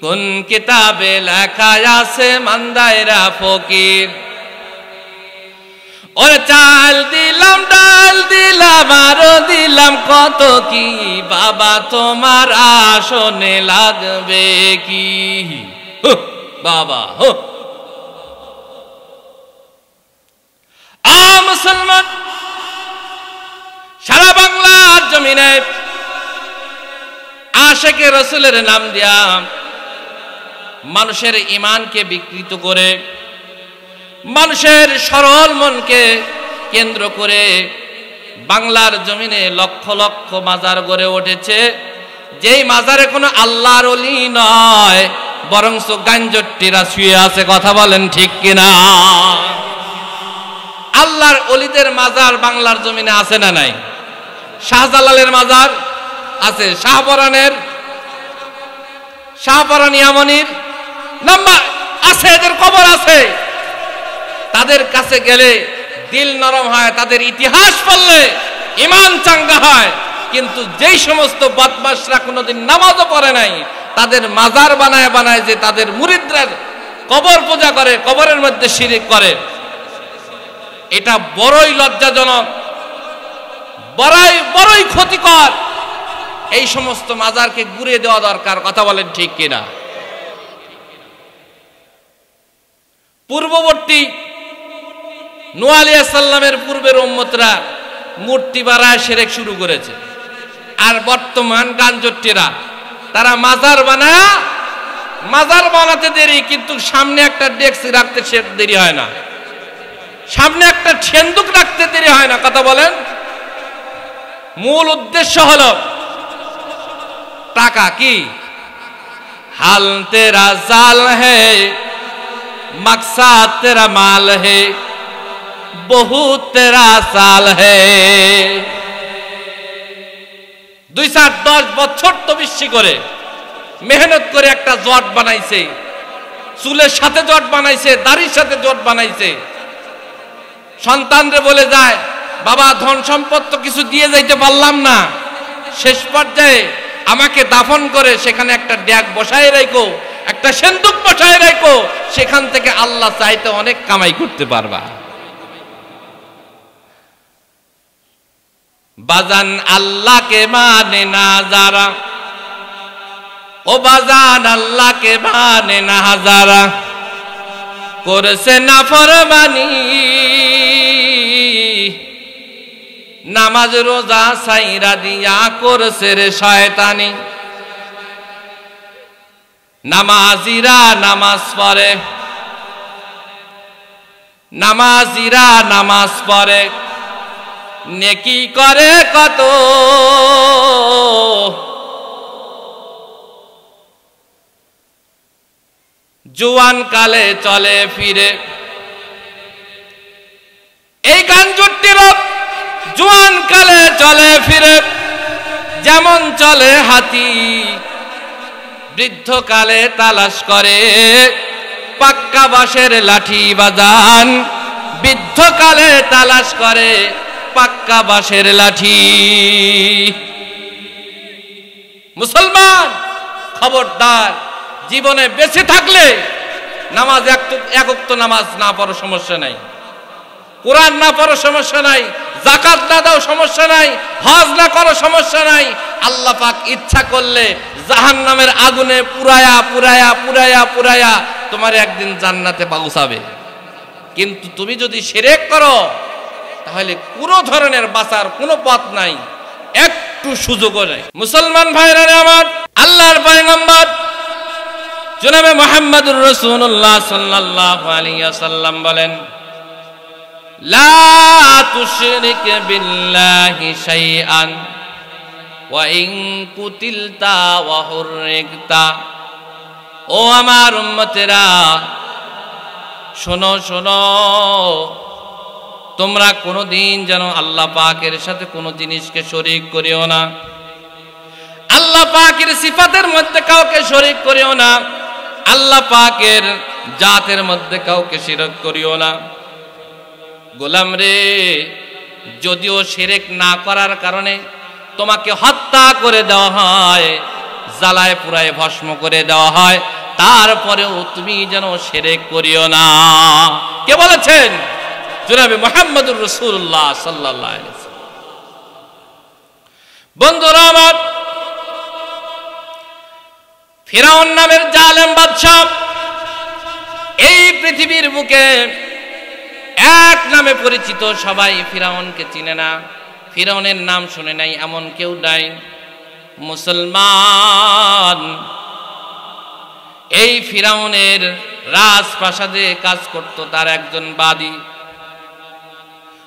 কোন কিতাবে লেখা আছে মন্দাইরা ফকির। ওর চাল দিলাম, ডাল দিলাম, আরো দিলাম কত কি, বাবা তোমার আসনে লাগবে কি? বাবা মুসলমান, সারা বাংলার জমিনে আশেকে রসুলের নাম দিয়া মানুষের ঈমানকে বিকৃত করে, মানুষের সরল মনকে কেন্দ্র করে বাংলার জমিনে লক্ষ লক্ষ মাজার গড়ে উঠেছে। যেই মাজারে কোনো আল্লাহর ওলি নয়, বরং গাঞ্জট্টিরা শুয়ে আছে। কথা বলেন ঠিক কিনা? আল্লাহর ওলিদের মাজার বাংলার জমিনে আছে না নাই? শাহজালালের মাজার আছে, শাহপরান ইয়ামানির নাম্বার আছে, এদের কবর আছে। তাদের কাছে গেলে দিল নরম হয়, তাদের ইতিহাস পড়লে ঈমান চাঙ্গা হয়। কিন্তু যেই সমস্ত বদমাশরা কোনোদিন নামাজও পড়ে নাই, তাদের মাজার বানায় বানায় যে তাদের মুরিদরা কবর পূজা করে, কবরের মধ্যে শিরিক করে, এটা বড়ই লজ্জাজনক, বড়ই ক্ষতিকর। এই সমস্ত মাজারকে ঘুরিয়ে দেওয়া দরকার। কথা বলেন ঠিক কিনা? পূর্ববর্তী নূহ আলাইহিস সালামের পূর্বের উম্মতরা মূর্তি বানায় শিরক শুরু করেছে, আর বর্তমান গাঞ্জট্টিরা তারা মাজার বানাতে দেরি, কিন্তু সামনে একটা ডেস্ক রাখতে দেরি হয় না, সামনে একটা সেন্দুক রাখতে দেরি হয় না। কথা বলেন। মূল উদ্দেশ্য হলো টাকা। কি হাল তেরা জাল হে, মকসদ তেরা মাল হে, বহুত তেরা সাল হে। 2-10 বছর তপস্যা করে মেহনত করে একটা জট বানাইছে, চুলের সাথে জট বানাইছে, দাড়ির সাথে জট বানাইছে। সন্তানরে বলে যায়, বাবা ধন সম্পদ তো কিছু দিয়ে যাইতে পারলাম না, শেষ পর্যায়ে আমাকে দাফন করে সেখানে একটা ড্যাগ বসায় রাখো, একটা সেন্দুক বসায় রাখো, সেখান থেকে আল্লাহ চাইতে অনেক কামাই করতে পারবা। বাজান আল্লাহকে মানে না যারা, ও বাজান আল্লাহকে মানে না যারা, করেছে নাফরমানি, নামাজ রোজা সাইরা দিয়া করছে রে শয়তানি। নামাজিরা নামাজ পড়ে, নামাজিরা নামাজ পড়ে, নেকি করে কত, জুয়ান কালে চলে ফিরে। এই গাঞ্জট্টিরা জুয়ান কালে চলে ফিরে, যেমন চলে হাতি, বৃদ্ধকালে তালাশ করে পাক্কা বাঁশের লাঠি। বাজান বৃদ্ধকালে তালাশ করে পাক্কা বাঁশের লাঠি। মুসলমান খবরদার, জীবনে বেঁচে থাকলে নামাজ এক ওয়াক্ত নামাজ না পড়ো সমস্যা নাই, কোরআন না পড়ো সমস্যা নাই, যাকাত না দাও সমস্যা নাই, হজ না করো সমস্যা নাই। আল্লাহ পাক ইচ্ছা করলে জাহান্নামের আগুনে পুরায়া পুরায়া পুরায়া পুরায়া তোমার একদিন জান্নাতে পৌঁছাবে। কিন্তু তুমি যদি শিরক করো, তাহলে কোনো ধরনের বাঁচার কোনো পথ নাই, একটু সুযোগও নেই। মুসলমান ভাইরা আমার, আল্লাহর পয়গম্বর জনাবে মুহাম্মদুর রাসূলুল্লাহ সাল্লাল্লাহু আলাইহি ওয়াসাল্লাম বলেন, লা তুশরিক বিল্লাহি শাইআন ওয়া ইন কুতিলতা ওয়া হুররিকতা। ও আমার উম্মতেরা, শোনো শোনো, তোমরা কোনোদিন যেন আল্লাহ পাকের সাথে কোনো জিনিসকে শরীক করিও না, আল্লাহ পাকের সিফাতের মধ্যে কাউকে শরীক করিও না, আল্লাহ পাকের জাতের মধ্যে কাউকে শিরক করিও না। গোলাম রে, যদিও শিরক না করার কারণে তোমাকে হত্যা করে দেওয়া হয়, জ্বালায় পুরায় ভস্ম করে দেওয়া হয়, তারপরেও তুমি যেন শিরক করিও না। কে বলেছেন? জনাবে মুহাম্মদুর রাসূলুল্লাহ সাল্লাল্লাহু আলাইহি ওয়াসাল্লাম। বন্ধুরা আমার, ফিরাউন নামের জালেম বাদশা এই পৃথিবীর বুকে এক নামে পরিচিত, সবাই ফিরাউনকে চিনে না, ফিরাউনের নাম শুনে নাই এমন কেউ নাই। মুসলমান, এই ফিরাউনের রাজপ্রাসাদে কাজ করত তার একজন বাদী,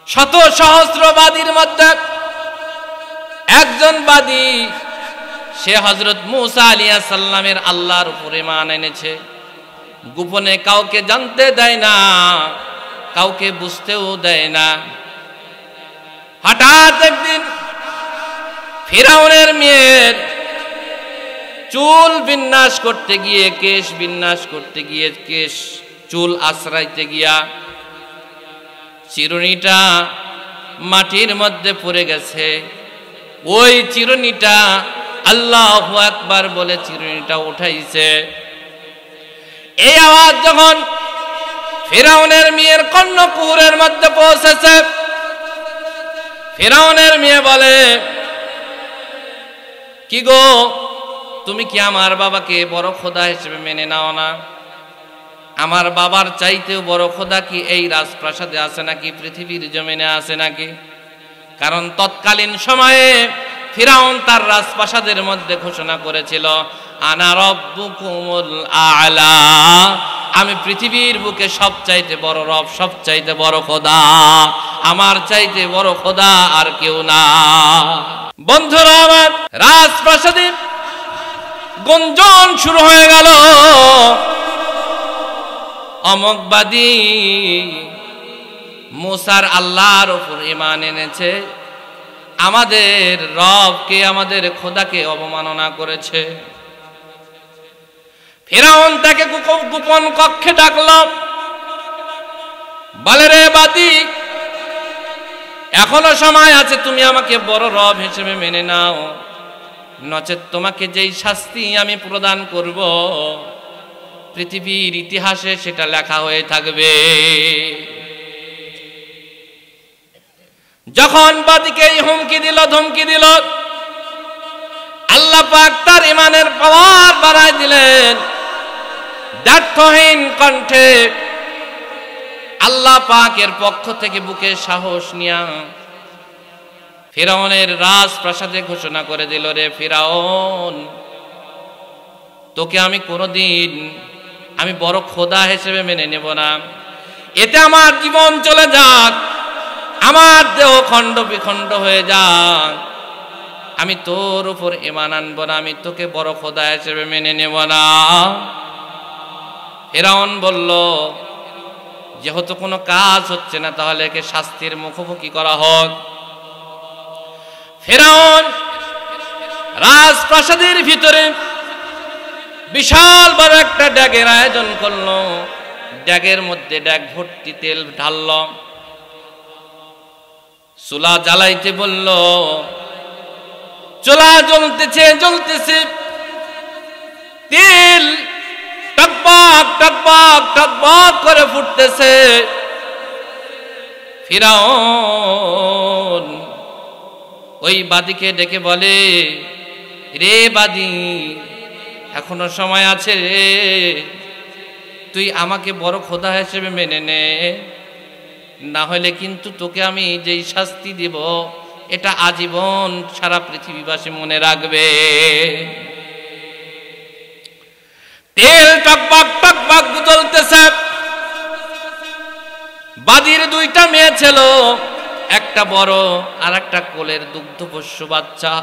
শত সহস্র বাদীর মধ্যে একজন বাদী সে হযরত মূসা আলাইহিস সালামের আল্লাহর উপরে ঈমান এনেছে, গোপনে কাউকে জানতে দেয় না, কাউকে বুঝতেও দেয় না। হঠাৎ একদিন ফিরাউনের মেয়ের চুল বিন্যাস করতে গিয়ে, কেশ বিন্যাস করতে গিয়ে, কেশ চুল আশ্রাইতে গিয়া চিরুনিটা মাটির মধ্যে পড়ে গেছে। ওই চিরুনিটা আল্লাহু আকবার বলে চিরুনিটা উঠাইছে। এই আওয়াজ যখন ফিরাউনের মেয়ের কর্ণকুহরের মধ্যে পৌঁছেছে, ফিরাউনের মেয়ে বলে, কি গো, তুমি কি আমার বাবাকে বড় খোদা হিসেবে মেনে নাও না? আমার বাবার চাইতেও বড় খোদা কি এই রাজপ্রাসাদে আছে নাকি, পৃথিবীর জমিনে আছে নাকি? কারণ তৎকালীন সময়ে ফিরাউন তার রাজপ্রাসাদের মধ্যে ঘোষণা করেছিল, আনা রব্বুকুমুল আ'লা, আমি পৃথিবীর বুকে সবচাইতে বড় রব, সবচাইতে বড় খোদা, আমার চাইতে বড় খোদা আর কেউ না। বন্ধুরা আমার, রাজপ্রাসাদে গুঞ্জন শুরু হয়ে গেল, অমুকবাদী মূসার আল্লাহর উপর ঈমান এনেছে, আমাদের রবকে, আমাদের খোদাকে অবমাননা করেছে। ফিরাউন তাকে গোপন কক্ষে ডাকল, বলে, রে বাদী, এখনো সময় আছে, তুমি আমাকে বড় রব হিসেবে মেনে নাও, নচেত তোমাকে যেই শাস্তি আমি প্রদান করব পৃথিবীর ইতিহাসে সেটা লেখা হয়ে থাকবে। যখন বাদীকে হুমকি দিল, ধমকি দিল, আল্লাহ পাক তার ঈমানের পাওয়ার বাড়ায় দিলেন। দ্ব্যর্থহীন কণ্ঠে আল্লাহ পাকের পক্ষ থেকে বুকে সাহস নিয়া ফিরাউনের রাজপ্রাসাদে ঘোষণা করে দিল, রে ফিরাউন, তোকে আমি কোনোদিন আমি বড় খোদা হিসেবে মেনে নেব না। এতে আমার জীবন চলে যাক, আমার দেহ খণ্ড বিখণ্ড হয়ে যাক, আমি তোর উপর ঈমান আনব না, আমি তোকে বড় খোদা হিসেবে মেনে নেব না। ফিরাউন বলল, যেহেতু কোনো কাজ হচ্ছে না, তাহলে একে শাস্তির মুখোমুখি করা হোক। ফিরাউন রাজপ্রাসাদের ভিতরে বিশাল বড় একটা ড্যাগের আয়োজন করলো, ড্যাগের মধ্যে ড্যাগ ভর্তি তেল ঢালল, চুলা জ্বালাইতে বলল, চুলা জ্বলতেছে জ্বলতেছে, তেল টকবক টকবক টকবক করে ফুটতেছে। ফিরাউন ওই বাদীকে ডেকে বলে, রে বাদী, এখনো সময় আছে, তুই আমাকে বড় খোদা হিসেবে মেনে নে, না হলে কিন্তু তোকে আমি যেই শাস্তি দিব এটা আজীবন সারা পৃথিবীবাসী মনে রাখবে। তেল টকবক টকবক জ্বলতেছে। বাদীর দুইটা মেয়ে ছিল, একটা বড় আর একটা কোলের দুগ্ধপোষ্য বাচ্চা।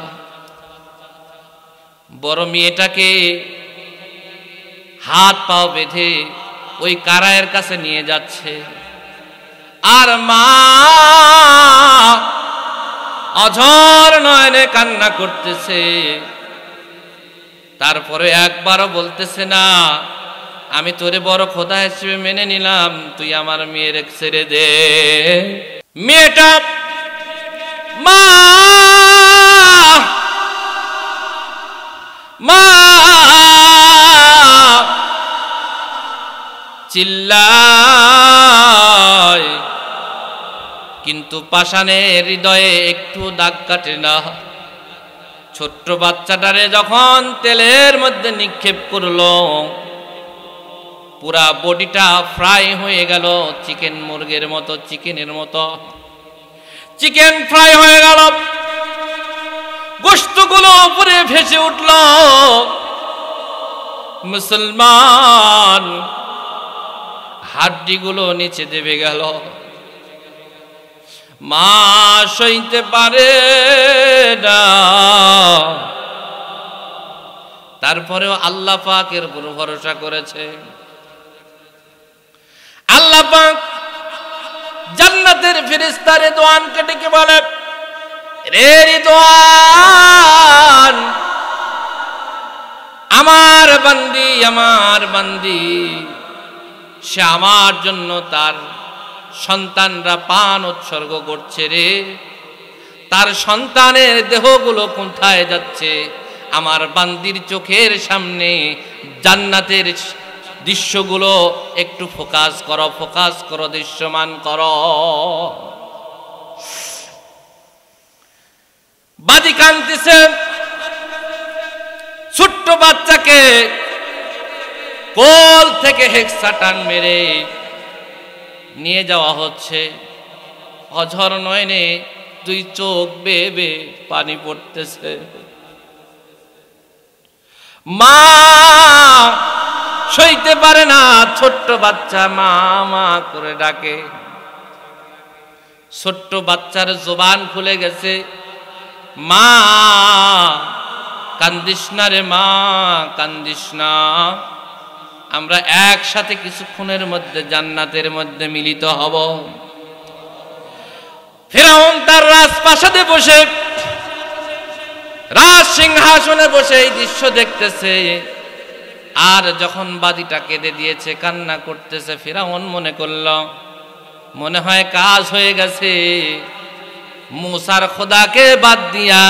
বড় মেয়েটাকে হাত পাও বেঁধে ওই কারায়ের কাছে নিয়ে যাচ্ছে, আর মা অঝর নয়নে কান্না করতেছে। তারপরে একবারও বলতেছে না, আমি তোরে বড় খোদা হিসেবে মেনে নিলাম, তুই আমার মেয়ের ছেড়ে দে। মেয়েটা মা মা চিল্লায়, কিন্তু পাষাণের হৃদয়ে একটু দাগ কাটে না। ছোট্ট বাচ্চাটারে যখন তেলের মধ্যে নিক্ষেপ করলো, পুরা বডিটা ফ্রাই হয়ে গেল, চিকেন মুরগের মতো, চিকেনের মতো চিকেন ফ্রাই হয়ে গেল। গোশতগুলো উপরে ভেসে উঠল। মুসলমান হাড্ডিগুলো নিচে দেবে গেল। মা সইতে পারে না, তারপরেও আল্লাহ পাকের উপর ভরসা করেছে। আল্লাহ পাক জান্নাতের ফেরেশতা রিদওয়ানকে ডেকে বলে, রে রিদওয়ান, আমার বান্দি সে আমার জন্য তার সন্তানরা প্রাণ উৎসর্গ করছে রে। তার সন্তানের দেহগুলো কোথায় যাচ্ছে? আমার বান্দির চোখের সামনে জান্নাতের দৃশ্যগুলো একটু ফোকাস করো, দৃশ্যমান করো। বাদী কাঁদতেছে, ছোট্ট বাচ্চাকে কোল থেকে হেক্সা টান মেরে নিয়ে যাওয়া হচ্ছে। অঝর নয়নে দুই চোখ বেয়ে বেয়ে পানি পড়তেছে। মা সইতে পারে না, ছোট্ট বাচ্চা মা মা করে ডাকে। ছোট্ট বাচ্চার জবান খুলে গেছে, মা কান্দিস না রে, মা কান্দিস না, আমরা একসাথে কিছুক্ষণের মধ্যে জান্নাতের মধ্যে মিলিত হব। ফিরআউন তার রাজপ্রাসাদে বসে, রাজ সিংহাসনে বসে এই দৃশ্য দেখতেছে। আর যখন বাদীটা কেঁদে দিয়েছে, কান্না করতেছে, ফিরআউন মনে করল মনে হয় কাজ হয়ে গেছে, মুসার খোদাকে বাদ দিয়া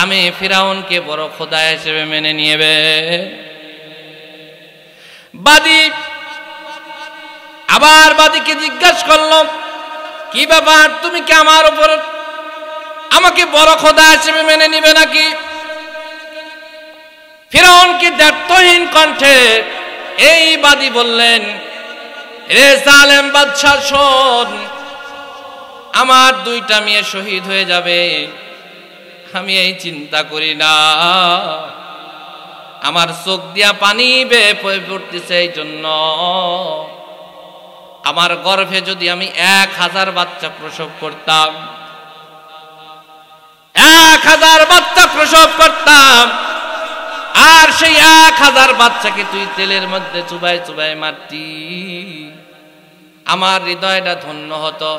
আমি ফিরআউনকে বড় খোদা হিসেবে মেনে নিয়েবে। বাদী আবার বাদীকে জিজ্ঞাসা করল, কি ব্যাপার, তুমি কি আমার উপর আমাকে বড় খোদা হিসেবে মেনে নিবে নাকি? ফিরআউনকে দ্ব্যর্থহীন কণ্ঠে এই বাদী বললেন, রে জালেম বাদশা শোন, আমার দুইটা মেয়ে শহীদ হয়ে যাবে, আমি এই চিন্তা করি না। আমার চোখ দিয়া পানি বেয়ে পড়তেছে, এই জন্য আমার গর্ভে যদি আমি 1000 বাচ্চা প্রসব করতাম, 1000 বাচ্চা প্রসব করতাম, আর সেই 1000 বাচ্চাকে তুই তেলের মধ্যে চুবাই চুবাই মারতি, আমার হৃদয়টা ধন্য হতো।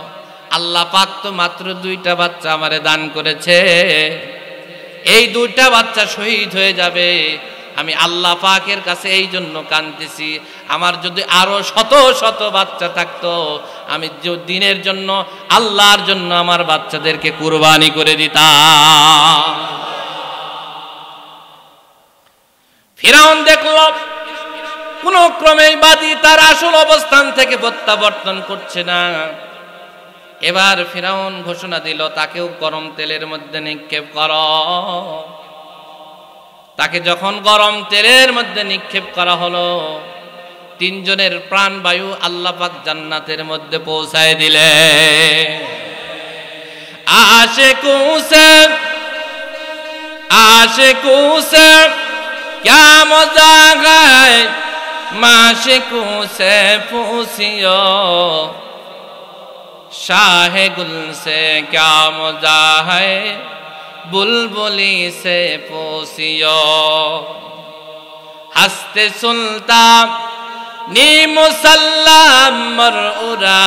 আল্লাহ পাক তো মাত্র 2টা বাচ্চা আমারে দান করেছে, এই 2টা বাচ্চা শহীদ হয়ে যাবে, আমি আল্লাহ পাকের কাছে এই জন্য কাঁদতেছি। আমার যদি আরো শত শত বাচ্চা থাকতো, আমি দিনের জন্য, আল্লাহর জন্য আমার বাচ্চাদেরকে কুরবানি করে দিতাম। ফিরআউন দেখল কোন ক্রমেই বাদী তার আসল অবস্থান থেকে প্রত্যাবর্তন করছে না। এবার ফিরআউন ঘোষণা দিল, তাকেও গরম তেলের মধ্যে নিক্ষেপ করো। তাকে যখন গরম তেলের মধ্যে নিক্ষেপ করা হলো, 3 জনের প্রাণবায়ু আল্লাহ পাক জান্নাতের মধ্যে পৌঁছায় দিলে। आशिकों से क्या मजा है, माशिकों से पूछियो, शाह गुल से क्या मजा है, बुलबुली से पूछियो। हस्ते सुलता नी मुसल्लम मरउरा,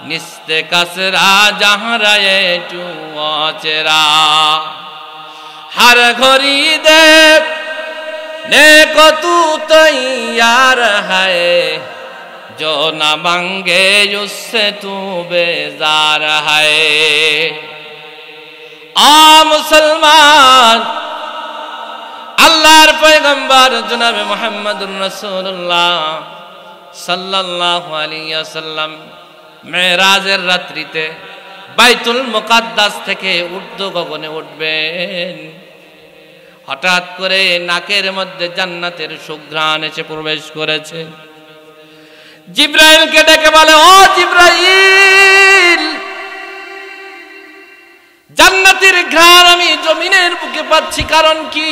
निस्ते कसरा जहाँ रहे टुआ चेरा। हर घड़ी दे ने को तू तैयार है, जो न मांगे उससे तू बेजार है। आ मुसलमान, আল্লাহর পয়গম্বর জনাবে মুহাম্মদুর রাসূলুল্লাহ সাল্লাল্লাহু আলাইহি ওয়াসাল্লাম মেরাজের রাত্রিতে বাইতুল মুকাদ্দাস থেকে ঊর্ধ্ব গগনে উঠবেন। হঠাৎ করে নাকের মধ্যে জান্নাতের সুঘ্রাণ এসে প্রবেশ করেছে। জিবরাইলকে ডেকে বলে, ও জিবরাইল, জান্নাতের ঘ্রাণ আমি জমিনের বুকে পাচ্ছি, কারণ কি?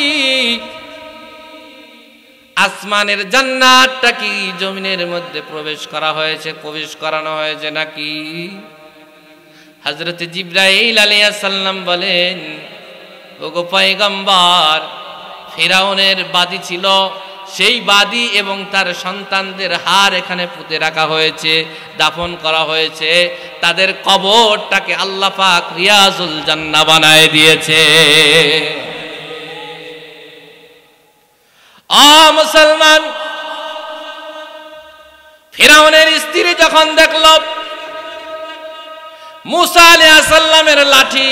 আসমানের জান্নাতটা কি জমিনের মধ্যে প্রবেশ করানো হয়েছে নাকি? হযরত জিবরাইল আলাইহিস সালাম বলেন, ওগো পয়গম্বর, ফিরাউনের বাদী ছিল, সেই বাদী এবং তার সন্তানদের হাড় এখানে পুঁতে রাখা হয়েছে, দাফন করা হয়েছে। তাদের কবরটাকে আল্লাহ পাক রিয়াজুল জান্নাহ বানায় দিয়েছে। মুসলমান, ফিরাউনের স্ত্রী যখন দেখল মুসা আলাইহিস সালামের লাঠি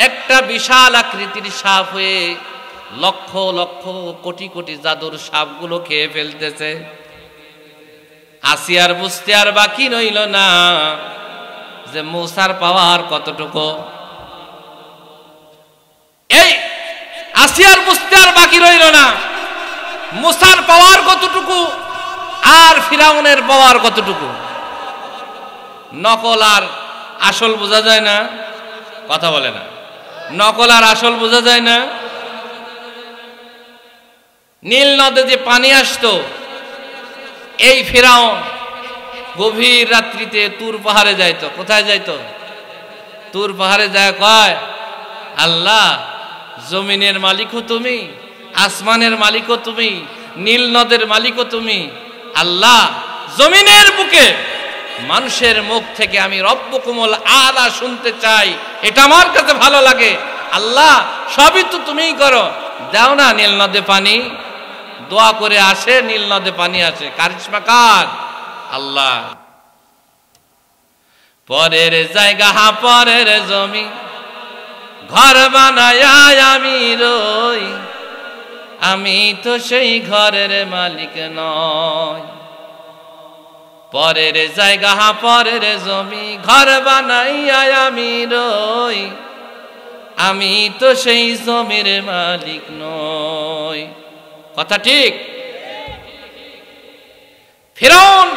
একটা বিশাল আকৃতির সাপ হয়ে লক্ষ লক্ষ কোটি কোটি জাদুর সাপগুলো খেয়ে ফেলতেছে, আসিয়ার বুঝতে আর বাকি রইল না যে মুসার পাওয়ার কতটুকু। এই আসিয়ার বুঝতে আর বাকি রইল না মুসার পাওয়ার কতটুকু আর ফিরাউনের পাওয়ার কতটুকু। নকল আর আসল বোঝা যায় না, কথা বলে না। নকল আর আসল বোঝা যায় না। নীল নদে যে পানি আসতো, এই ফিরাউন গভীর রাত্রিতে তুর পাহাড়ে যাইতো। কোথায় যাইতো? তুর পাহাড়ে যায় কয়, আল্লাহ জমিনের মালিকও তুমি, আসমানের মালিকও তুমি, নীল নদের মালিকও তুমি। আল্লাহ জমিনের বুকে মানুষের মুখ থেকে আমি রব্বুকুমুল আলা শুনতে চাই, এটা আমার কাছে ভালো লাগে। আল্লাহ সবই তো তুমিই করো, দাও না নীল নদে পানি। দোয়া করে আসে, নীল নদে পানি আসে। কারিশমা কার? আল্লাহ। পরের জায়গা পরের জমি ঘর বানায় আমি রই, আমি তো সেই ঘরের মালিক নয়। পরের জায়গা পরের জমি ঘর বানাইয়া আমি রই, আমি তো সেই জমির মালিক নই। কথা ঠিক? ফিরাউন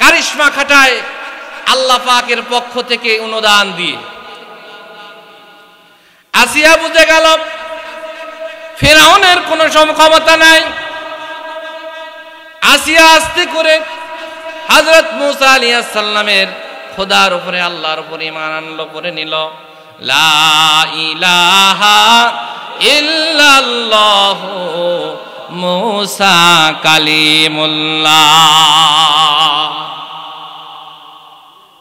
কারিশমা খাটায় আল্লাহ পাকের পক্ষ থেকে অনুদান দিয়ে। আসিয়া বুঝে গেল ফিরাউনের কোনো ক্ষমতা নাই। আসিয়া আস্তে করে হযরত মুসা আলাইহিস সালামের খোদার উপরে, আল্লাহর উপরে ঈমান আনলো, পড়ে নিল লা ইলাহা ইল্লাল্লাহু মুসা কালিমুল্লাহ।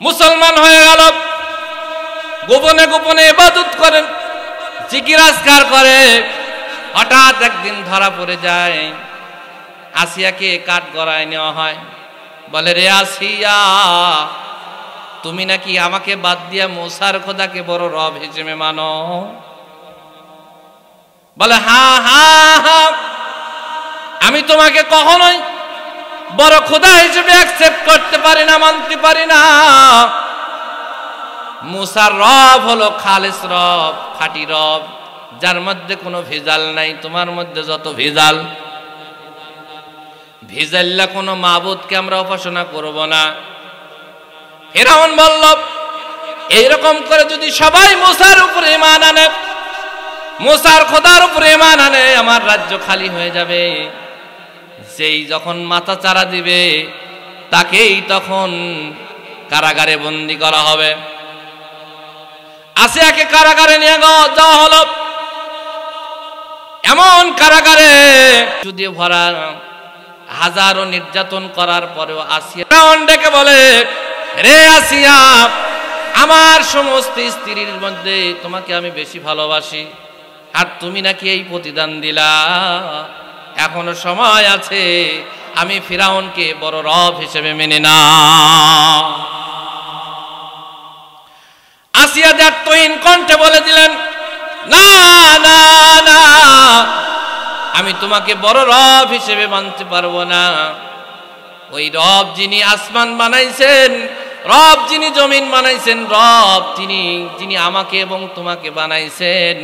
মুসলমান হয়ে গেল। গোপনে গোপনে ইবাদত করেন, জিকির আজকার করে। হঠাৎ একদিন ধরা পড়ে যায়। আসিয়াকে কাঠ গড়ায় নেওয়া হয়। বলে, রে আসিয়া, তুমি নাকি আমাকে বাদ দিয়া মুসার খোদাকে বড় রব হিসেবে মানো? বলে, হ্যাঁ হ্যাঁ হ্যাঁ, আমি তোমাকে কখনোই বড় খোদা হিসেবে অ্যাকসেপ্ট করতে পারি না, মানতে পারি না। মুসার রব হলো খালেস রব, খাঁটি রব, যার মধ্যে কোনো ভেজাল নাই। তোমার মধ্যে যত ভেজাল, ভেজাল্লা কোনো মাবুদকে আমরা উপাসনা করব না। ফিরাউন বলল, এইরকম করে যদি সবাই মুসার উপরে ঈমান আনে, মুসার খোদার উপরে ঈমান আনে, আমার রাজ্য খালি হয়ে যাবে। যেই যখন মাথা চারা দিবে তাকেই তখন কারাগারে বন্দী করা হবে। আসিয়াকে কারাগারে নিয়ে যাওয়া হলো। এমন কারাগারে যদি ভরা, হাজারো নির্যাতন করার পরেও আসিয়া ফিরাউন ডেকে বলে, রে আসিয়া, আমার সমস্ত স্ত্রীর মধ্যে তোমাকে আমি বেশি ভালোবাসি, আর তুমি নাকি এই প্রতিদান দিলা। এখনো সময় আছে, আমি ফিরাউনকে বড় রব হিসেবে মেনে না। আসিয়া জাতহীন কণ্ঠে বলে দিলেন, না না না, আমি তোমাকে বড় রব হিসেবে মানতে পারবো না। ওই রব যিনি আসমান বানাইছেন, রব যিনি জমিন বানাইছেন, রব যিনি আমাকে এবং তোমাকে বানাইছেন,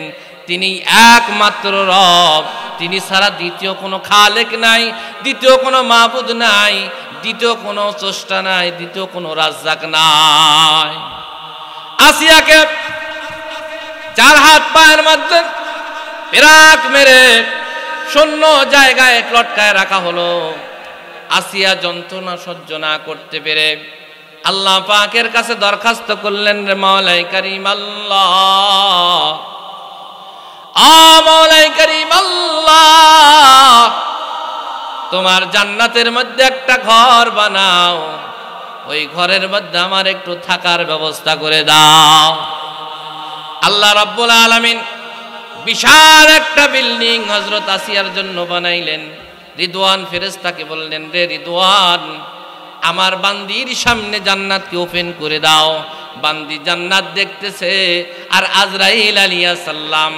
তিনি একমাত্র রব। তিনি ছাড়া দ্বিতীয় কোনো খালেক নাই, দ্বিতীয় কোনো মাবুদ নাই, দ্বিতীয় কোনো স্রষ্টা নাই, দ্বিতীয় কোনো রাজ্জাক নাই। আসিয়াকে চার হাত পায়ের মধ্যে পেরাক মেরে শূন্য জায়গায় লটকায় রাখা হলো। আসিয়া যন্ত্রণা সহ্য না করতে পেরে আল্লাহ পাকের কাছে দরখাস্ত করলেন, রে মাওলাই কারীম আল্লাহ, মাওলাই কারীম আল্লাহ, তোমার জান্নাতের মধ্যে একটা ঘর বানাও, ওই ঘরের মধ্যে আমার একটু থাকার ব্যবস্থা করে দাও। আল্লাহ রাব্বুল আলামিন বিশাল একটা বিল্ডিং হযরত আসিয়ার জন্য বানাইলেন। রিদওয়ান ফেরেশতাকে বললেন, রে রিদওয়ান, আমার বান্দির সামনে জান্নাতকে ওপেন করে দাও। বান্দি জান্নাত দেখতেছে, আর আজরাইল আলাইহিস সালাম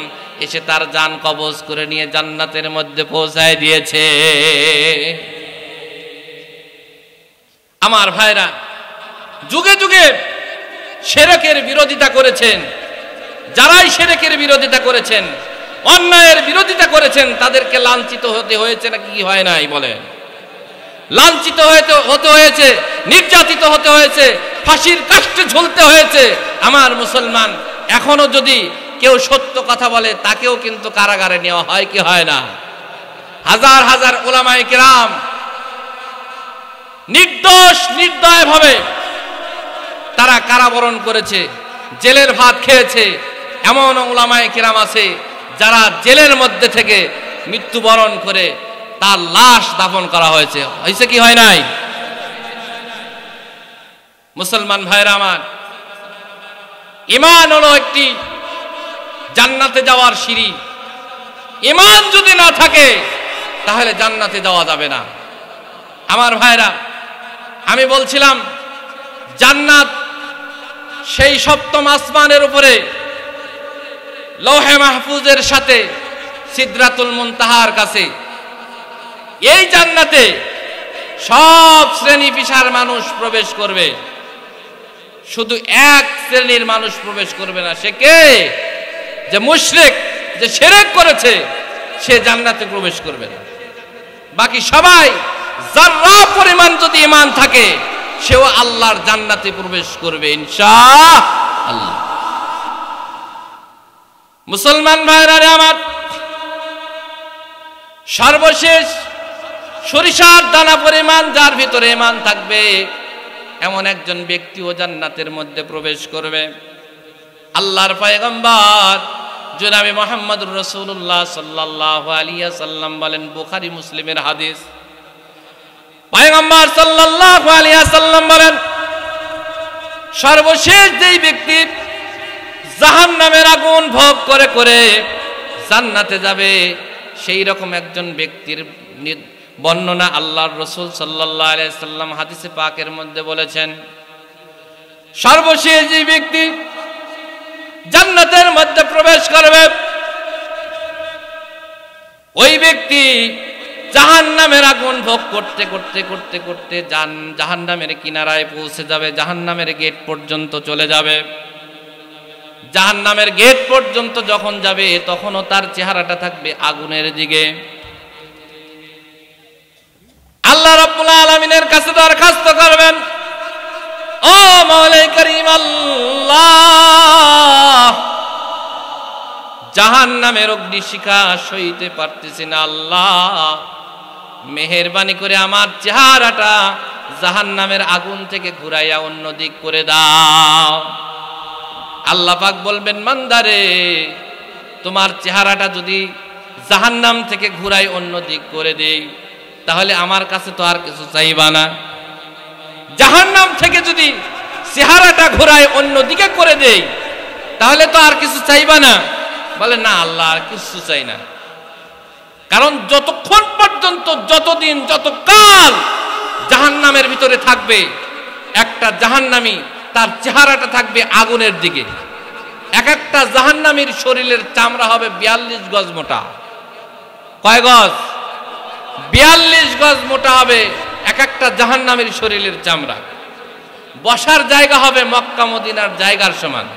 এসে তার জান কবজ করে নিয়ে জান্নাতের মধ্যে পৌঁছায় দিয়েছে। আমার ভাইরা, যুগে যুগে শিরকের বিরোধিতা করেছেন, যারাই শিরকের বিরোধিতা করেছেন, অন্যায়ের বিরোধিতা করেছেন, তাদেরকে লাঞ্ছিত হতে হয়েছে নাকি কি হয় নাই বলেন? লাঞ্ছিত হতে হয়েছে, নির্যাতিত হতে হয়েছে, ফাঁসির কাষ্ঠে ঝুলতে হয়েছে। আমার মুসলমান, এখনো যদি কেউ সত্য কথা বলে তাকেও কিন্তু কারাগারে নেওয়া হয় কি হয় না? হাজার হাজার উলামায়ে কেরাম নির্দোষ নির্দয়ভাবে তারা কারাবরণ করেছে, জেলের ভাত খেয়েছে। এমন উলামায়ে কেরাম আছে যারা জেলের মধ্যে থেকে মৃত্যুবরণ করে তার লাশ দাফন করা হয়েছে। হয়েছে কি হয় নাই? মুসলমান ভাইরা আমার, ঈমান হলো একটি জান্নাতে যাওয়ার সিঁড়ি। ঈমান যদি না থাকে তাহলে জান্নাতে যাওয়া যাবে না। আমার ভাইরা, আমি বলছিলাম জান্নাত সেই সপ্তম আসমানের উপরে লৌহে মাহফুজের সাথে সিদরাতুল মুনতাহার কাছে। এই জান্নাতে সব শ্রেণী পেশার মানুষ প্রবেশ করবে, শুধু এক শ্রেণীর মানুষ প্রবেশ করবে না। সে কে? যে মুশরিক, যে শিরক করেছে, সে জান্নাতে প্রবেশ করবে না। বাকি সবাই যারা পরিমাণ যদি ঈমান থাকে সেও আল্লাহর জান্নাতে প্রবেশ করবে ইনশাআল্লাহ। মুসলমান ভাইরা আমার, সর্বশেষ সরিষার দানা পরিমাণ যার ভিতরে ঈমান থাকবে এমন একজন ব্যক্তিও জান্নাতের মধ্যে প্রবেশ করবে। আল্লাহর পয়গম্বর জনাবে মুহাম্মদুর রাসূলুল্লাহ সাল্লাল্লাহু আলাইহি ওয়াসাল্লাম বলেন, বুখারী মুসলিমের হাদিস, পয়গম্বর সাল্লাল্লাহু আলাইহি ওয়াসাল্লাম বলেন, সর্বশেষ যেই ব্যক্তি জাহান্নামের আগুন ভোগ করে করে জান্নাতে যাবে, সেই রকম একজন ব্যক্তির বর্ণনা আল্লাহর রাসূল সাল্লাল্লাহু আলাইহি ওয়াসাল্লাম হাদিসে পাকের মধ্যে বলেছেন। সর্বশেষ যে ব্যক্তি জান্নাতের মধ্যে প্রবেশ করবে, ওই ব্যক্তি জাহান্নামের আগুন ভোগ করতে করতে করতে করতে জাহান্নামের কিনারায় পৌঁছে যাবে, জাহান্নামের গেট পর্যন্ত চলে যাবে। জাহান্নামের গেট পর্যন্ত যখন যাবে তখনও তার চেহারাটা থাকবে আগুনের দিকে। আল্লাহ রাব্বুল আলামিনের কাছে দরখাস্ত করবেন, ও মাওলাই কারীম আল্লাহ, জাহান্নামের অগ্নিশিখা সইতে পারতেছি না, আল্লাহ মেহেরবানি করে আমার চেহারাটা জাহান্নামের আগুন থেকে ঘুরাইয়া অন্য দিক করে দাও। আল্লাহ পাক বলবেন, বান্দারে, তোমার চেহারাটা যদি জাহান্নাম থেকে ঘুরাই অন্য দিক করে দেই তাহলে আমার কাছে তো আর কিছু চাইবা না। জাহান্নাম থেকে যদি চেহারাটা ঘুরাই অন্য দিকে করে দেই তাহলে তো আর কিছু চাইবা না। বলে, না আল্লাহ, আর কিছু চাই না। কারণ যতক্ষণ পর্যন্ত, যতদিন, যতকাল জাহান্নামের ভিতরে থাকবে, একটা জাহান্নামী তার চেহারাটা থাকবে আগুনের দিকে। এক একটা জাহান্নামীর শরীরের চামড়া হবে 42 গজ মোটা। কয় গজ? 42 গজ মোটা হবে এক একটা জাহান্নামীর শরীরের চামড়া। বসার জায়গা হবে মক্কা মদিনার জায়গার সমান।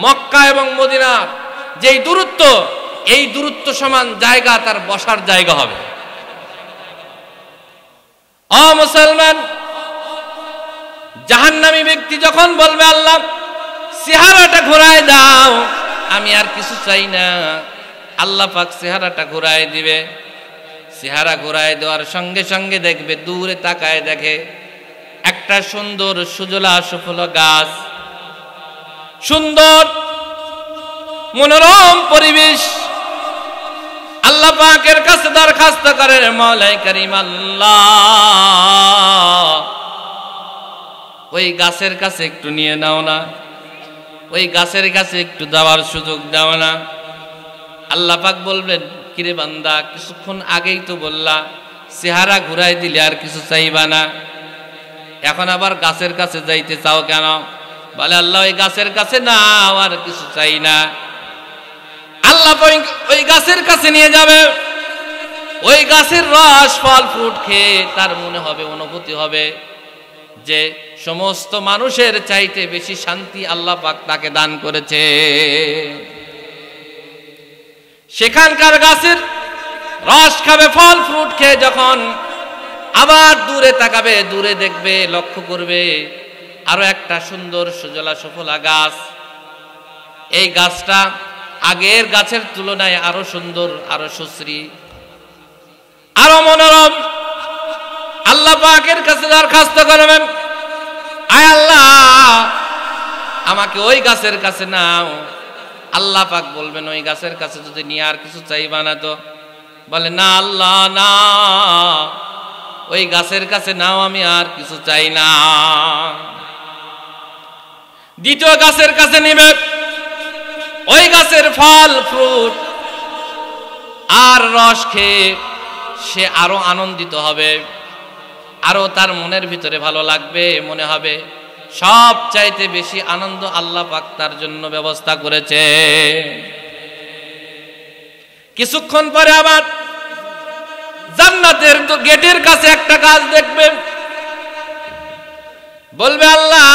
মক্কা এবং মদিনার যেই দূরত্ব, এই দূরত্ব সমান জায়গা তার বসার জায়গা হবে। ও মুসলমান, জাহান্নামী ব্যক্তি যখন বলবে, আল্লাহ চেহারাটা ঘোরায় দাও, আমি আর কিছু চাই না, আল্লাহ পাক চেহারাটা ঘোরায় দিবে। চেহারা ঘোরায় দেওয়ার সঙ্গে সঙ্গে দেখবে, দূরে তাকায় দেখে একটা সুন্দর সুজলা সুফলা গাছ, সুন্দর মনোরম পরিবেশ, আল্লাহ পাকের কাছে দরখাস্ত করে, মওলাই করিম আল্লাহ ওই গাছের কাছে একটু নিয়ে নাও না, ওই গাছের কাছে একটু যাওয়ার সুযোগ দাও না। আল্লাহ পাক বলবেন, কিরে বান্দা, কিছুক্ষণ আগেই তো বললা চেহারা ঘুরাই দিলে আর কিছু চাইবা না, এখন আবার গাছের কাছে যাইতে চাও কেন? বলে, আল্লাহ ওই গাছের কাছে নাও, আর কিছু চাই না। আল্লাহ ওই গাছের কাছে নিয়ে যাবে, ওই গাছের রস ফল ফ্রুট খেয়ে তার মনে হবে, অনুভূতি হবে যে সমস্ত মানুষের চাইতে বেশি শান্তি আল্লাহ পাক তাকে দান করেছে। সেখানকার গাছের রস খাবে, ফল ফ্রুট খেয়ে যখন আবার দূরে তাকাবে, দূরে দেখবে, লক্ষ্য করবে আরো একটা সুন্দর সুজলা সুফলা গাছ। এই গাছটা আগের গাছের তুলনায় আরো সুন্দর, আরো সুশ্রী, আরো মনোরম। আল্লাহ পাকের কাছে দরখাস্ত করবেন, আয় আল্লাহ আমাকে ওই গাছের কাছে নাও। আল্লাহ পাক বলবেন, ওই গাছের কাছে যদি নিয়ে আর কিছু চাইবা না তো? বলে, না আল্লাহ না, ওই গাছের কাছে নাও, আমি আর কিছু চাই না। দ্বিতীয় গাছের কাছে নিবে, ওই গাছের ফল ফ্রুট আর রস খেয়ে সে আরো আনন্দিত হবে, আরো তার মনের ভিতরে ভালো লাগবে, মনে হবে সব চাইতে বেশি আনন্দ আল্লাহ পাক তার জন্য ব্যবস্থা করেছে। কিছুক্ষণ পরে আবার জান্নাতের গেটের কাছে একটা গাছ দেখবে, বলবে, আল্লাহ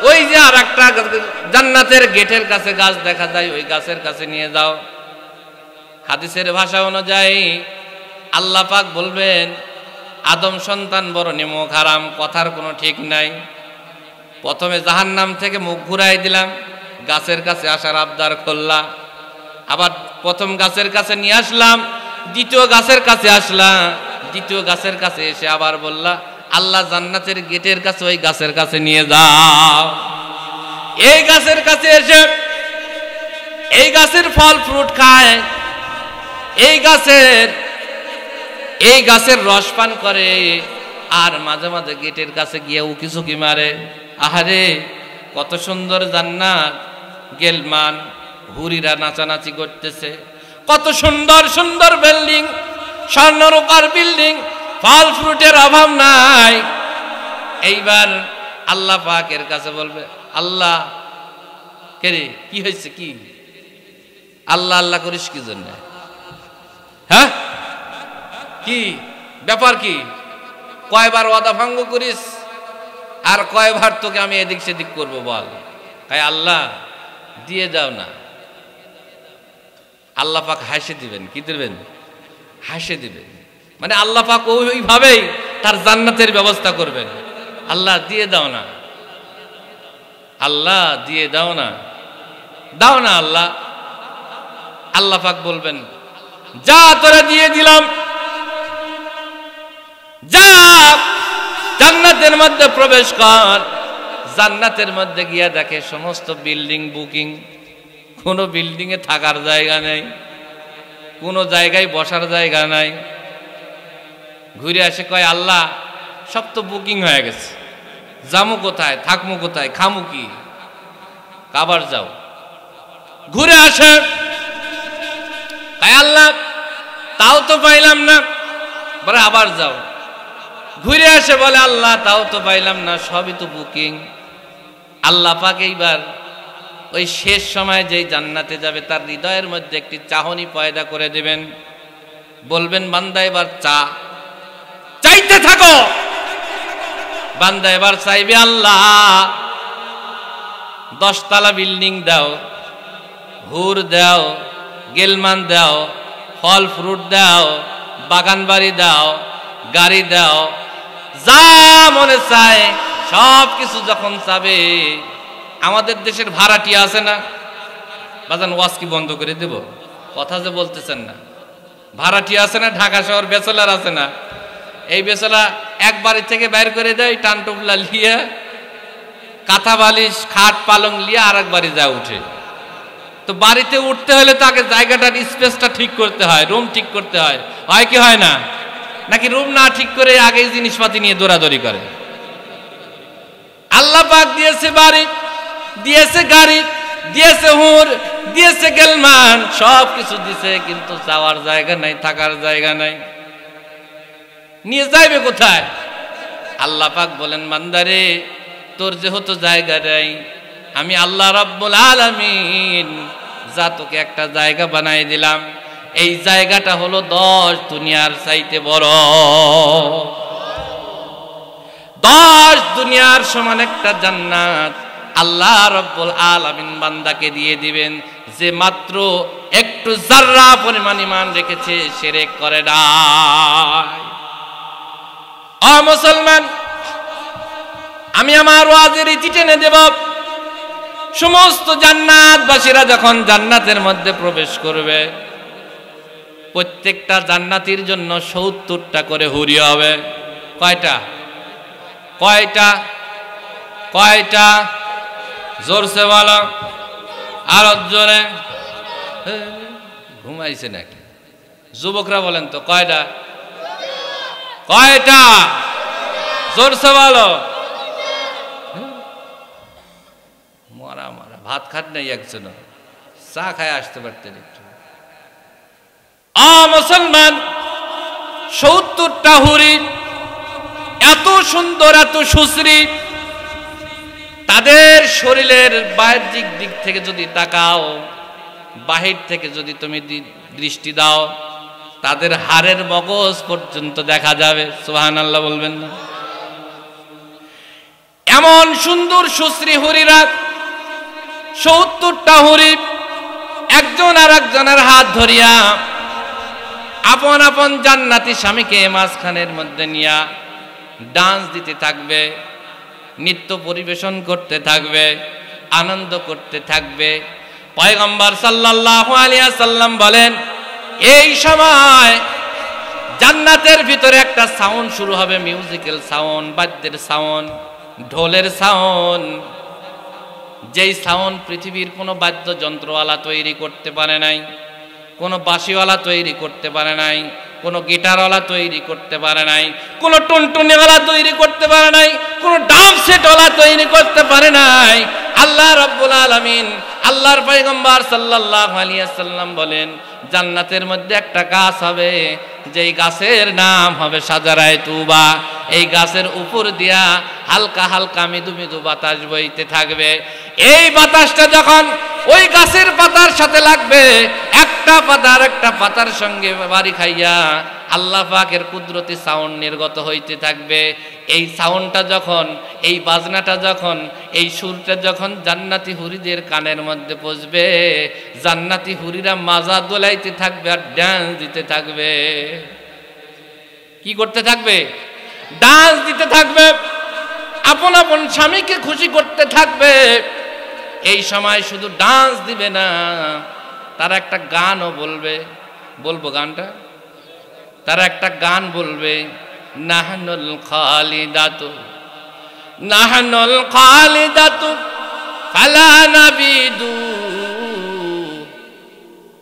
ওই যে আর একটা জান্নাতের গেটের কাছে গাছ দেখা যায়, ওই গাছের কাছে নিয়ে যাও। হাদিসের ভাষা অনুযায়ী আল্লাহ পাক বলবেন, আদম সন্তান বড় নিমক হারাম, কথার কোনো ঠিক নাই। প্রথমে জাহান্নাম থেকে মুখ ঘুরাই দিলাম, গাছের কাছে আসার আবদার করলা, আবার প্রথম গাছের কাছে নিয়ে আসলাম, দ্বিতীয় গাছের কাছে আসলাম, দ্বিতীয় গাছের কাছে এসে আবার বললা, আল্লাহ জান্নাতের গেটের কাছে ওই গাছের কাছে নিয়ে যাও। এই গাছের কাছে এসে এই গাছের ফল ফ্রুট খায়, এই গাছের রস পান করে, আর মাঝে মাঝে গেটের কাছে গিয়ে উকি ঝুঁকি মারে। আহারে কত সুন্দর জান্নাত, গেলমান হুরিরা নাচানাচি করতেছে, কত সুন্দর সুন্দর বিল্ডিং, স্বর্ণরূপার বিল্ডিং, ফল ফ্রুটের অভাব নাই। এইবার আল্লাহ পাকের কাছে বলবে, আল্লাহ কে রে, কি হয়েছে, কি আল্লাহ আল্লাহ করিস কি জন্য? হ্যাঁ, কি ব্যাপার, কি কয়বার ওয়াদা ভঙ্গ করিস, আর কয়বার তোকে আমি এদিক সেদিক করবো বল? তাই আল্লাহ দিয়ে দাও না। আল্লাহ পাক হাসে দিবেন, কি দিবেন? হাসে দিবেন, মানে আল্লাহ পাক ওইভাবেই তার জান্নাতের ব্যবস্থা করবেন। আল্লাহ দিয়ে দাও না, আল্লাহ দিয়ে দাও না, দাও না আল্লাহ। আল্লাহ পাক বলবেন, যা তোরা দিয়ে দিলাম, যা জান্নাতের মধ্যে প্রবেশ কর। জান্নাতের মধ্যে গিয়া দেখে সমস্ত বিল্ডিং বুকিং, কোনো বিল্ডিং এ থাকার জায়গা নেই, কোনো জায়গায় বসার জায়গা নাই। ঘুরে আসে, কয় আল্লাহ সব তো বুকিং হয়ে গেছে, যামু কোথায়, থাকমু কোথায়, খামু কি? আবার যাও। ঘুরে আসে, কয় আল্লাহ তাও তো পাইলাম না, বলে আবার যাও। ঘুরে আসে, বলে আল্লাহ তাও তো পাইলাম না, সবই তো বুকিং। আল্লাহ পাক এইবার ওই শেষ সময় যেই জান্নাতে যাবে তার হৃদয়ের মধ্যে একটি চাহনি পয়দা করে দেবেন, বলবেন, বান্দা এবার চাইতে থাকো। বান্দা এবার চাইবে, আল্লাহ 10 তলা বিল্ডিং দাও, হুর দাও, গেলমান দাও, ফল ফ্রুট দাও, বাগান বাড়ি দাও, গাড়ি দাও, যা মনে চায় সব কিছু যখন চাবে। আমাদের দেশের ভাড়াটিয়া আছে না বাজান, ওয়াজ কি বন্ধ করে দেব? কথা যে বলতেছেন না, ভাড়াটিয়া আছে না, ঢাকা শহর বেচলার আছে না, এই বেচলা এক বাড়ি থেকে বাইর করে দেয়, টান টুপলা লিয়ে, কাঁথা বালিশ খাট পালং লিয়ে আর এক বাড়ি যা উঠে। তো বাড়িতে উঠতে হলে তো আগে জায়গাটার স্পেসটা ঠিক করতে হয়, রুম ঠিক করতে হয়, হয় কি হয় না? নাকি রুম না ঠিক করে আগেই জিনিসপাতি নিয়ে দৌড়াদৌড়ি করে? আল্লাহ পাক দিয়েছে বাড়ি, দিয়েছে গাড়ি, দিয়েছে হুর, দিয়েছে গেলমান, সব কিছু দিয়েছে, কিন্তু যাওয়ার জায়গা নাই, থাকার জায়গা নাই। নিয়ে যাইবে কোথায়? আল্লাহ পাক বলেন, বান্দারে তোর যেহেতু জায়গা নাই, আমি আল্লাহ রাব্বুল আলামিন যা তোকে একটা জায়গা বানাই দিলাম, এই জায়গাটা হলো 10 দুনিয়ার চাইতে বড়। 10 দুনিয়ার সমান একটা জান্নাত আল্লাহ রাব্বুল আলামিন বান্দাকে দিয়ে দিবেন, যে মাত্র একটু যাররা পরিমাণ ঈমান রেখেছে, শিরক করে নাই। ও মুসলমান, আমি আমার ওয়াজের ইতি টেনে দেব। সমস্ত জান্নাতবাসীরা যখন জান্নাতের মধ্যে প্রবেশ করবে, প্রত্যেকটা জান্নাতীর জন্য 70টা করে হুরি হবে। কয়টা? কয়টা? কয়টা? জোরসে বলো, আর জোরে। ঘুমাইছে নাকি? যুবকরা বলেন তো, কয়টা? কয়টা? জোরসে বলো। মরা মরা ভাত খাট নাই একজন, চা খায় আসতে পারতেন একটু। মুসলমান, 70টা হুরি, এত সুন্দর, এত সুশ্রী। তাদের শরীরের বাহ্যিক দিক থেকে যদি তাকাও, বাহির থেকে যদি তুমি দৃষ্টি দাও, তাদের হাড়ের মগজ পর্যন্ত দেখা যাবে। সুবহানাল্লাহ বলবেন না? এমন সুন্দর সুশ্রী হুরিরা, 70টা হুরি একজন আর একজনের হাত ধরিয়া আপন আপন জান্নাতি স্বামীকে মাঝখানের মধ্যে নিয়া ডান্স দিতে থাকবে, নৃত্য পরিবেশন করতে থাকবে, আনন্দ করতে থাকবে। পয়গম্বর সাল্লাল্লাহু আলাইহি ওয়াসাল্লাম বলেন, এই সময় জান্নাতের ভিতরে একটা সাউন্ড শুরু হবে, মিউজিক্যাল সাউন্ড, বাদ্যের সাউন্ড, ঢোলের সাউন্ড, যেই সাউন্ড পৃথিবীর কোনো বাদ্যযন্ত্রওয়ালা তৈরি করতে পারে নাই, কোনো বাঁশিওয়ালা তৈরি করতে পারে নাই, কোনো গিটারওয়ালা তৈরি করতে পারে নাই, কোনো টুনটুনিওয়ালা তৈরি করতে পারে নাই, কোনো ডাব সেটওয়ালা তৈরি করতে পারে নাই। আল্লাহ রাব্বুল আলামিন, আল্লাহর পয়গম্বর সাল্লাল্লাহু আলাইহি ওয়াসাল্লাম বলেন, জান্নাতের মধ্যে একটা গাছ হবে, যেই গাছের নাম হবে শাজারায়ে তুবা। এই গাছের উপর দিয়া হালকা হালকা মৃদু মৃদু বাতাস বইতে থাকবে। এই বাতাসটা যখন ওই গাছের পাতার সাথে লাগবে, একটা পাতা আর একটা পাতার সঙ্গে বাড়ি খাইয়া আল্লাহ পাকের কুদরতি সাউন্ড নির্গত হইতে থাকবে। এই সাউন্ডটা যখন, এই বাজনাটা যখন, এই সুরটা যখন জান্নাতি হুরিদের কানের মধ্যে পৌঁছবে, জান্নাতি হুরিরা মাজা দোলাইতে থাকবে আর ডান্স দিতে থাকবে। কি করতে থাকবে? ডান্স দিতে থাকবে, আপন আপন স্বামীকে খুশি করতে থাকবে। এই সময় শুধু ডান্স দিবে না, তারা একটা গানও বলবে। বলবো গানটা? তারা একটা গান বলবে, নাহনুল খালিদাতু, নাহনুল খালিদাতু ফালা নাবিদু,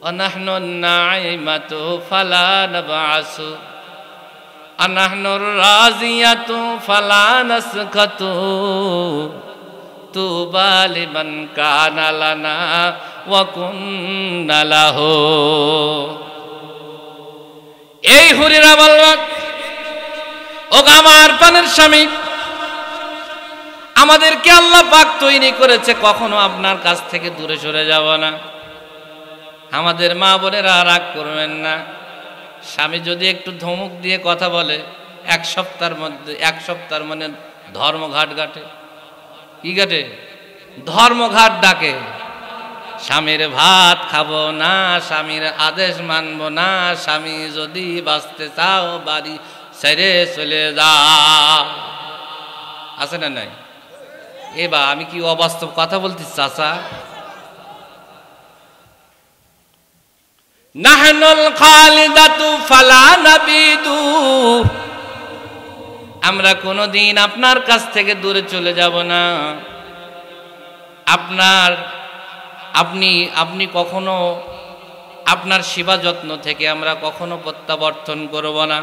অনাহনুন নাইমাতু ফালা নাবাসু, অনাহনুর রাজিয়াতু ফালা নাসকাতু, তুবা লিমান কানা লানা ওয়া কুন্না লাহু। এই হুরিরা বলবে, ও আমার প্রাণের স্বামী, আমাদেরকে আল্লাহ পাক তৈরি করেছে, কখনো আপনার কাছ থেকে দূরে সরে যাব না। আমাদের মা বোনেরা রাগ করবেন না, স্বামী যদি একটু ধমক দিয়ে কথা বলে, এক সপ্তাহের মধ্যে, এক সপ্তাহের মানে ধর্মঘাট ঘাটে। কি ঘাটে? ধর্মঘাট ডাকে। স্বামীর ভাত খাবো না, স্বামীর আদেশ মানবো না, স্বামী যদি বাঁচতে চাও বাড়ি ছেড়ে চলে যাও। আছে না নাই? এবার আমি কি অবাস্তব কথা বলছি চাচা? নাহনুল খালিদাতু ফালা নাবিদু, আমরা কোনোদিন আপনার কাছ থেকে দূরে চলে যাব না। আপনার আপনি কখনো আপনার সেবা যত্ন থেকে আমরা কখনো প্রত্যাবর্তন করব না।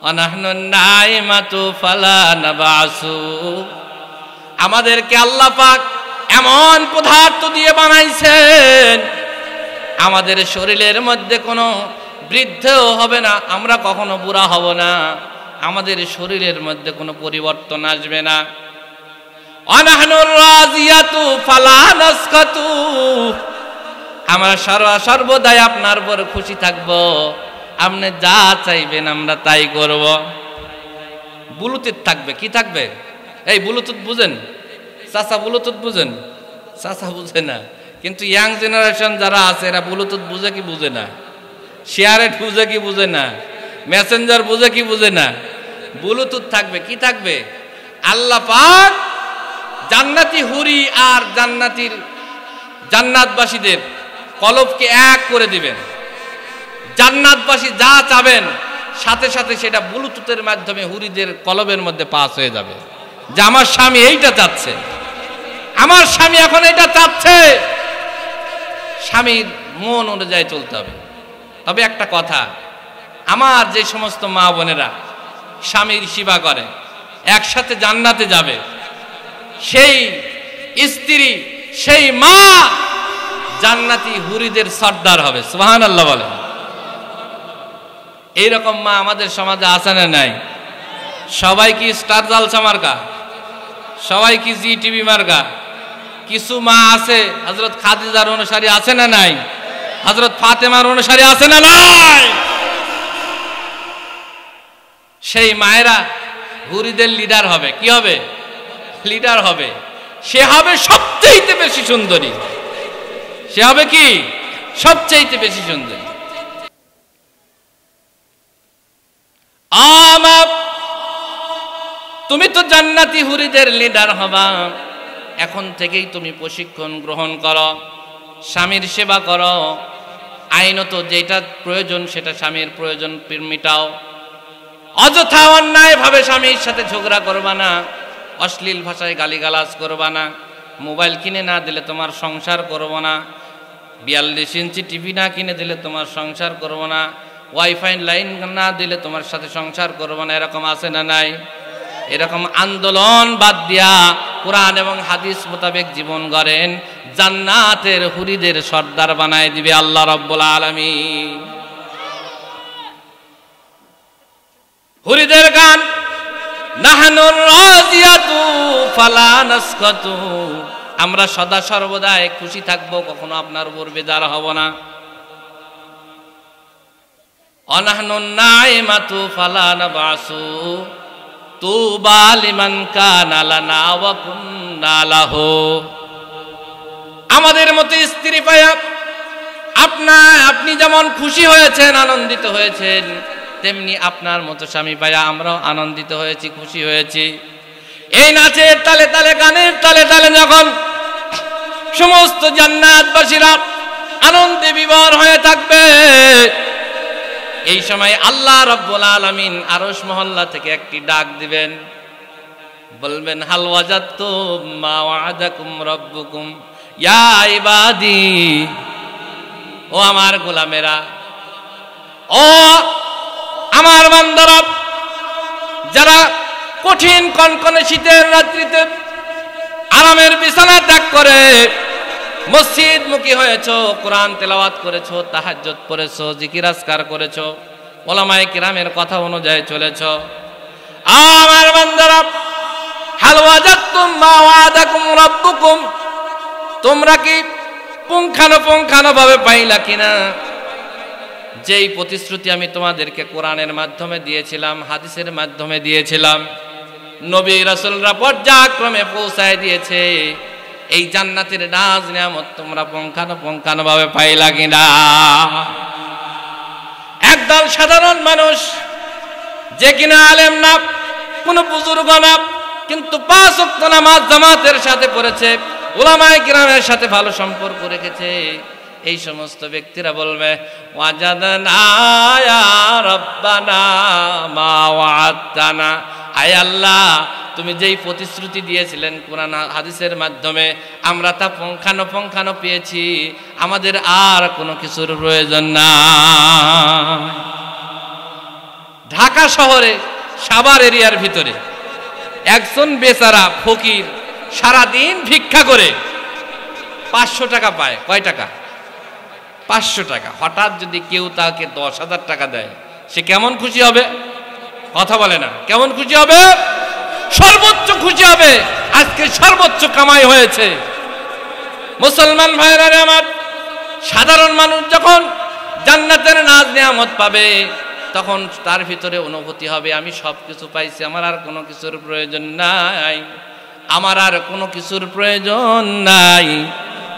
অনাহনুন নাইমাতু ফালা নাবাসু, আমাদেরকে আল্লাহ পাক এমন পদার্থ দিয়ে বানাইছেন, আমাদের শরীরের মধ্যে কোনো বৃদ্ধিও হবে না, আমরা কখনো বুড়া হব না, আমাদের শরীরের মধ্যে কোনো পরিবর্তন আসবে না। অনাহনুর রাজিয়াতু ফালা নাসকাতু, আমরা সর্বদাই আপনার উপর খুশি থাকব, আপনি যা চাইবেন আমরা তাই করব। ব্লুটুথ থাকবে, কি থাকবে? এই ব্লুটুথ বুঝেন চাচা? ব্লুটুথ বুঝেন? চাচা বুঝে না, কিন্তু ইয়াং জেনারেশন যারা আছে এরা ব্লুটুথ বুঝে কি বুঝে না? শেয়ারেট বুঝে কি বুঝে না? মেসেঞ্জার বুঝে কি বুঝে না? ব্লুটুথ থাকবে, কি থাকবে? আল্লাহ পাক জান্নাতি হুরি আর জান্নাতবাসীদের কলবকে এক করে দিবেন। জান্নাতবাসী যা চাবেন সাথে সাথে সেটা ব্লুটুথের মাধ্যমে হুরিদের কলবের মধ্যে পাস হয়ে যাবে, যে আমার স্বামী এইটা চাচ্ছে, আমার স্বামী এখন এটা চাচ্ছে। স্বামীর মন অনুযায়ী চলতে হবে। তবে একটা কথা, আমার যে সমস্ত মা বোনেরা স্বামীর সেবা করে একসাথে জান্নাতে যাবে, সেই স্ত্রী সেই মা জান্নাতি হুরিদের সর্দার হবে। সুবহানাল্লাহ বলে। এইরকম মা আমাদের সমাজে আছে না নাই? সবাই কি স্টার জালসা মার্কা? সবাই কি জি টিভি মার্কা? কিছু মা আছে হযরত খাদিজার অনুসারী আছে না নাই? হযরত ফাতেমার অনুসারী আছে না নাই? সেই মায়েরা হুরিদের লিডার হবে। কি হবে? লিডার হবে। সে হবে সবচেয়ে বেশি সুন্দরী। সে হবে কি? সবচেয়ে বেশি সুন্দরী। তুমি তো জান্নাতি হুরিদের লিডার হবা, এখন থেকেই তুমি প্রশিক্ষণ গ্রহণ করো, স্বামীর সেবা করো, আইনত যেটা প্রয়োজন সেটা স্বামীর প্রয়োজন মিটাও, অযথা অন্যায় ভাবে স্বামীর সাথে ঝগড়া করবা না, অশ্লীল ভাষায় গালিগালাজ করবা না, মোবাইল কিনে না দিলে তোমার সংসার করব না, 42 ইঞ্চি টিভি না কিনে দিলে তোমার সংসার করব না, ওয়াইফাই লাইন না দিলে তোমার সাথে সংসার করব না। এরকম আছে না নাই? এরকম আন্দোলন বাদ দিয়া কোরআন এবং হাদিস মোতাবেক জীবন গড়েন, জান্নাতের হুরিদের সর্দার বানায় দিবে আল্লাহ রাব্বুল আলামিন। হুরিদের গান, নাহনুর রাজিয়াতু ফালা নাসকাতু, আমরা সদা সর্বদাই খুশি থাকবো, কখনো আপনার উপর বেজার হব না। অনাহনুন নাইমাতু ফালা নাবাসু, তুবা লিমান কানা লানা ওয়া কুন্না লাহু, আমাদের মতো স্ত্রী পায়া আপনি যেমন খুশি হয়েছেন, আনন্দিত হয়েছেন, তেমনি আপনার মতো স্বামী পায়া আমরাও আনন্দিত হয়েছি, খুশি হয়েছি। এই নাচের তালে তালে, গানের তালে তালে যখন সমস্ত জান্নাতবাসীরা আনন্দে বিভোর হয়ে থাকবে, এই সময় আল্লাহ রাব্বুল আলামিন আরশ মহল্লা থেকে একটি ডাক দিবেন, বলবেন, হাল ওয়াজাদতুম মা ওয়া'আদাকুম রাব্বুকুম ইয়া ইবাদি, ও আমার গোলামেরা, ও আমার বান্দারা, যারা কঠিন কনকনে শীতের রাত্রিতে আরামের বিছানা ত্যাগ করে মসজিদ মুখী হয়েছো, কোরআন তেলাওয়াত করেছো, তাহাজ্জুদ পড়েছো, জিকির আজকার করেছো, উলামায়ে কিরামের কথা অনুযায়ী চলেছো, আমার বান্দারা, হাল ওয়াজাদতুম মা ওয়া'আদাকুম রাব্বুকুম, তোমরা কি পুঙ্খানুপুঙ্খানুভাবে পাইলা কিনা যেই প্রতিশ্রুতি আমি তোমাদেরকে কোরআনের মাধ্যমে দিয়েছিলাম, হাদিসের মাধ্যমে দিয়েছিলাম, নবী রাসূলরা পর্যায়ক্রমে পৌঁছায় দিয়েছে, এই জান্নাতের নাজ নিয়ামত তোমরা পুঙ্খানুপুঙ্খানুভাবে পাইলা কিনা? একদল সাধারণ মানুষ, যে কিনা আলেম না, কোন বুজুর্গ না, কিন্তু 5 ওয়াক্ত নামাজ জামাতের সাথে পড়েছে, উলামায়ে কিরামের সাথে ভালো সম্পর্ক রেখেছে, এই সমস্ত ব্যক্তিরা বলবে, ওয়াজাদনা ইয়া রাব্বানা মা ওয়া'আদতানা, আয় আল্লাহ তুমি যেই প্রতিশ্রুতি দিয়েছিলেন কোরআন হাদিসের মাধ্যমে আমরা তা পুঙ্খানুপুঙ্খানু পেয়েছি, আমাদের আর কোনো কিছুর প্রয়োজন নাই। ঢাকা শহরে সাভার এরিয়ার ভিতরে একজন বেচারা ফকির সারাদিন ভিক্ষা করে 500 টাকা পায়। কয় টাকা? 500 টাকা। হঠাৎ যদি কেউ তাকে 10,000 টাকা দেয়, সে কেমন খুশি হবে? কথা বলে না, কেমন খুশি হবে? সর্বোচ্চ খুশি হবে, আজকে সর্বোচ্চ কামাই হয়েছে। মুসলমান ভাইরা আমার, সাধারণ মানুষ যখন জান্নাতের নাজ নিয়ামত পাবে, তখন তার ভিতরে অনুভূতি হবে আমি সব কিছু পাইছি, আমার আর কোনো কিছুর প্রয়োজন নাই, আমার আর কোনো কিছুর প্রয়োজন নাই।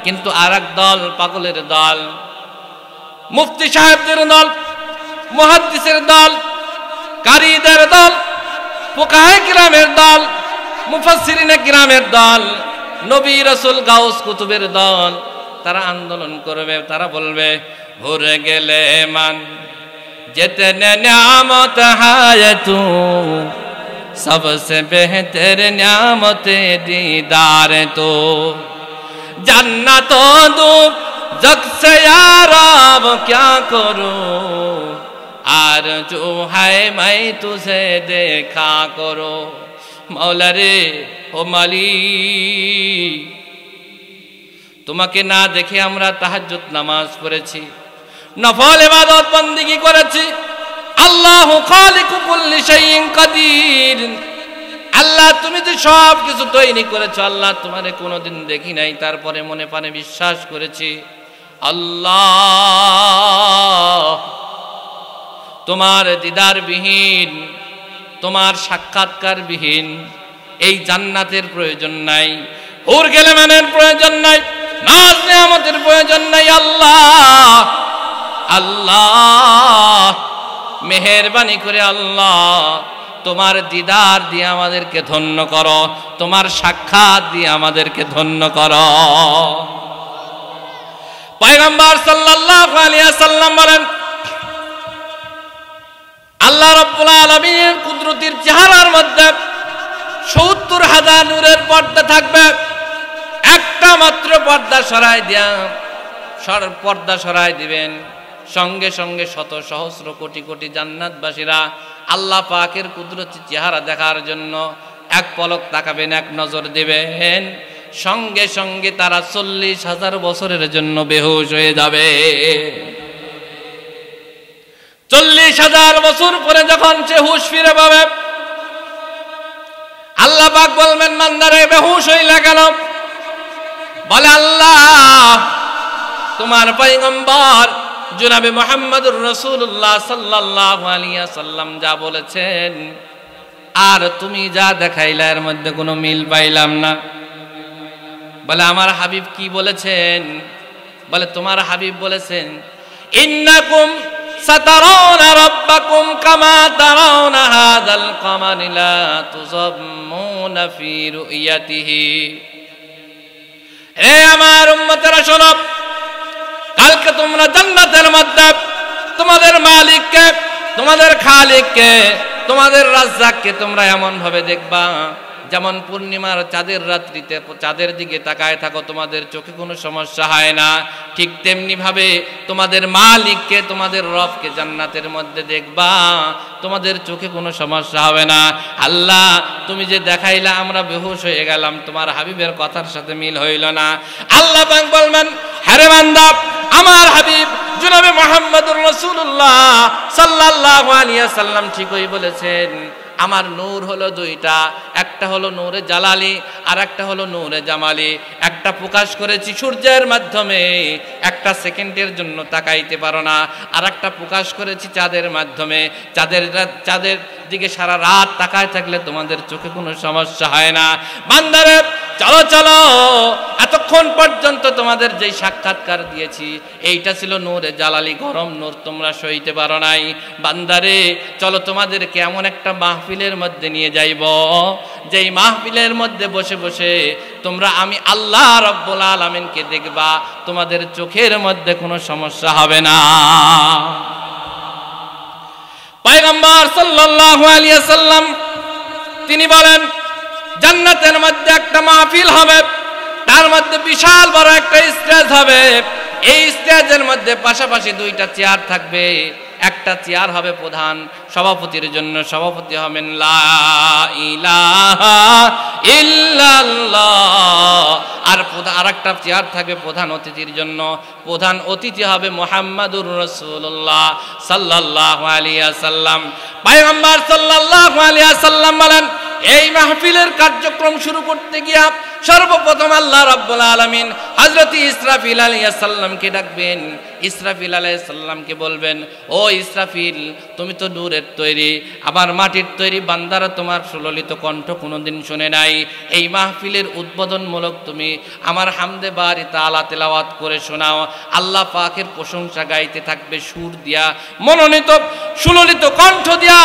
কিন্তু আর এক দল, পাগলের দল, মুফতি সাহেবদের দল, মুহাদ্দিসের দল, কারীদের দল, ফুকাহে কিরামের দল, মুফাসসিরিনে কিরামের দল, নবী রাসূল গাউস কুতুবের দল, তারা আন্দোলন করবে, তারা বলবে ভরে গেলে মান जितने नियामत है तू सबसे बेहतर नियामत दीदार तो जन्नत दो जग से यार अब क्या करूं आरज़ू है मैं तुझे देखा करो मौला रे ओ मालिक তোমাকে না দেখে আমরা তাহাজ্জুদ নামাজ পড়েছি, নফল ইবাদত বন্দেগী করেছি। আল্লাহু খালিকু কুল্লি শাইইন কাদির, আল্লাহ তুমি যে সব কিছু তৈরি করেছো, আল্লাহ তোমারে কোনোদিন দেখি নাই, তারপরে মনে প্রাণে বিশ্বাস করেছি আল্লাহ তোমার দিদার বিহীন, তোমার সাক্ষাৎকার বিহীন এই জান্নাতের প্রয়োজন নাই, হুর গেলেমানের প্রয়োজন নাই, নাজ নিয়ামতের প্রয়োজন নাই। আল্লাহ আল্লাহ মেহেরবানি করে আল্লাহ তোমার দিদার দিয়ে আমাদেরকে ধন্য করো, তোমার সাক্ষাৎ দিয়ে আমাদেরকে ধন্য করো। পয়গম্বর সাল্লাল্লাহু আলাইহি ওয়াসাল্লাম বলেন আল্লাহ রাব্বুল আলামিনের কুদরতির চেহারার মধ্যে 70,000 নূরের পর্দা থাকবে। একটা মাত্র পর্দা সরাই দিয়া পর্দা সরাই দিবেন, সঙ্গে সঙ্গে শত সহস্র কোটি কোটি জান্নাতবাসীরা আল্লাহ পাকের কুদরতি চেহারা দেখার জন্য এক পলক তাকাবেন, এক নজর দিবেন, সঙ্গে সঙ্গে তারা 40,000 বছরের জন্য বেহুশ হয়ে যাবে। 40,000 বছর পরে যখন সে হুঁশ ফিরে পাবে, আল্লাহ পাক বলবেন বান্দারে বেহুশ হইলা কেন? বলে আল্লাহ তোমার পয়গম্বর জনাবে মুহাম্মদুর রাসূলুল্লাহ সাল্লাল্লাহু আলাইহি ওয়াসাল্লাম যা বলেছেন আর তুমি যা দেখাইলা এর মধ্যে কোনো মিল পাইলাম না। বলে আমার হাবিব কি বলেছেন? বলে তোমার হাবিব বলেছেন ইন্নাকুম সাতারাউনা রাব্বাকুম কামা তারাউনা হাযাল কামার লা তুযাম্মুনা ফি রুয়াতিহি। হে আমার উম্মতেরা শোনো, কালকে তোমরা জান্নাতের মধ্যে তোমাদের মালিককে, তোমাদের খালিককে, তোমাদের রাজ্জাককে তোমরা এমন ভাবে দেখবা যেমন পূর্ণিমার চাঁদের রাত্রিতে চাঁদের দিকে তাকায় থাকো, তোমাদের চোখে কোনো সমস্যা হয় না। ঠিক তেমনি ভাবে তোমাদের মালিককে, তোমাদের রবকে জান্নাতের মধ্যে দেখবা, তোমাদের চোখে কোনো সমস্যা হবে না। আল্লাহ তুমি যে দেখাইলা আমরা বেহুশ হয়ে গেলাম, তোমার হাবিবের কথার সাথে মিল হইল না। আল্লাহ পাক বলবেন হ্যাঁ বান্দা, আমার হাবিব জনাবে মুহাম্মদুর রাসূলুল্লাহ সাল্লাল্লাহু আলাইহি ওয়াসাল্লাম ঠিকই বলেছেন। আমার নূর হলো দুইটা, একটা হলো নূরে জালালি আর একটা হলো নূরে জামালি। একটা প্রকাশ করেছি সূর্যের মাধ্যমে, একটা সেকেন্ডের জন্য তাকাইতে পারো না, আর একটা প্রকাশ করেছি চাঁদের মাধ্যমে। চাঁদের দিকে সারা রাত তাকায় থাকলে তোমাদের চোখে কোনো সমস্যা হয় না। বান্দারে চলো চলো, এতক্ষণ পর্যন্ত তোমাদের যেই সাক্ষাৎকার দিয়েছি এইটা ছিল নূরে জালালি, গরম নূর, তোমরা সইতে পারো নাই। বান্দারে চলো তোমাদেরকে এমন একটা মাহফিলের মধ্যে নিয়ে যাইব, যেই মাহফিলের মধ্যে বসে বসে তোমরা আমি আল্লাহ রাব্বুল আলামিনকে দেখবা, তোমাদের চোখের মধ্যে কোনো সমস্যা হবে না। পয়গম্বর সাল্লাল্লাহু আলাইহি ওয়াসাল্লাম তিনি বলেন জান্নাতের মধ্যে একটা মাহফিল হবে, তার মধ্যে বিশাল বড় একটা স্টেজ হবে। এই স্টেজের মধ্যে পাশাপাশি দুইটা চেয়ার থাকবে। একটা চেয়ার হবে প্রধান সভাপতির জন্য, সভাপতি হবেন লা ইলাহা ইল্লাল্লাহ। আর একটা চেয়ার থাকবে প্রধান অতিথির জন্য, প্রধান অতিথি হবে মুহাম্মাদুর রাসূলুল্লাহ সাল্লাল্লাহু আলাইহি ওয়াসাল্লাম। পয়গম্বর সাল্লাল্লাহু আলাইহি ওয়াসাল্লাম বলেন, এই মাহফিলের কার্যক্রম শুরু করতে গিয়া সর্বপ্রথম আল্লাহ রাব্বুল আলামিন হযরত ইসরাফিল আলাইহিস সালামকে ডাকবেন। ইসরাফিল আলাইহিস সালামকে বলবেন, ও ইসরাফিল, তুমি তো নূরের তৈরি, আবার মাটির তৈরি বান্দারা তোমার সুললিত কণ্ঠ কোনোদিন শুনে নাই। এই মাহফিলের উদ্বোধনমূলক তুমি আমার হামদে বারি তাআলা তেলাওয়াত করে শোনাও। আল্লাহ পাকের প্রশংসা গাইতে থাকবে সুর দিয়া, মনোনীত সুললিত কণ্ঠ দিয়া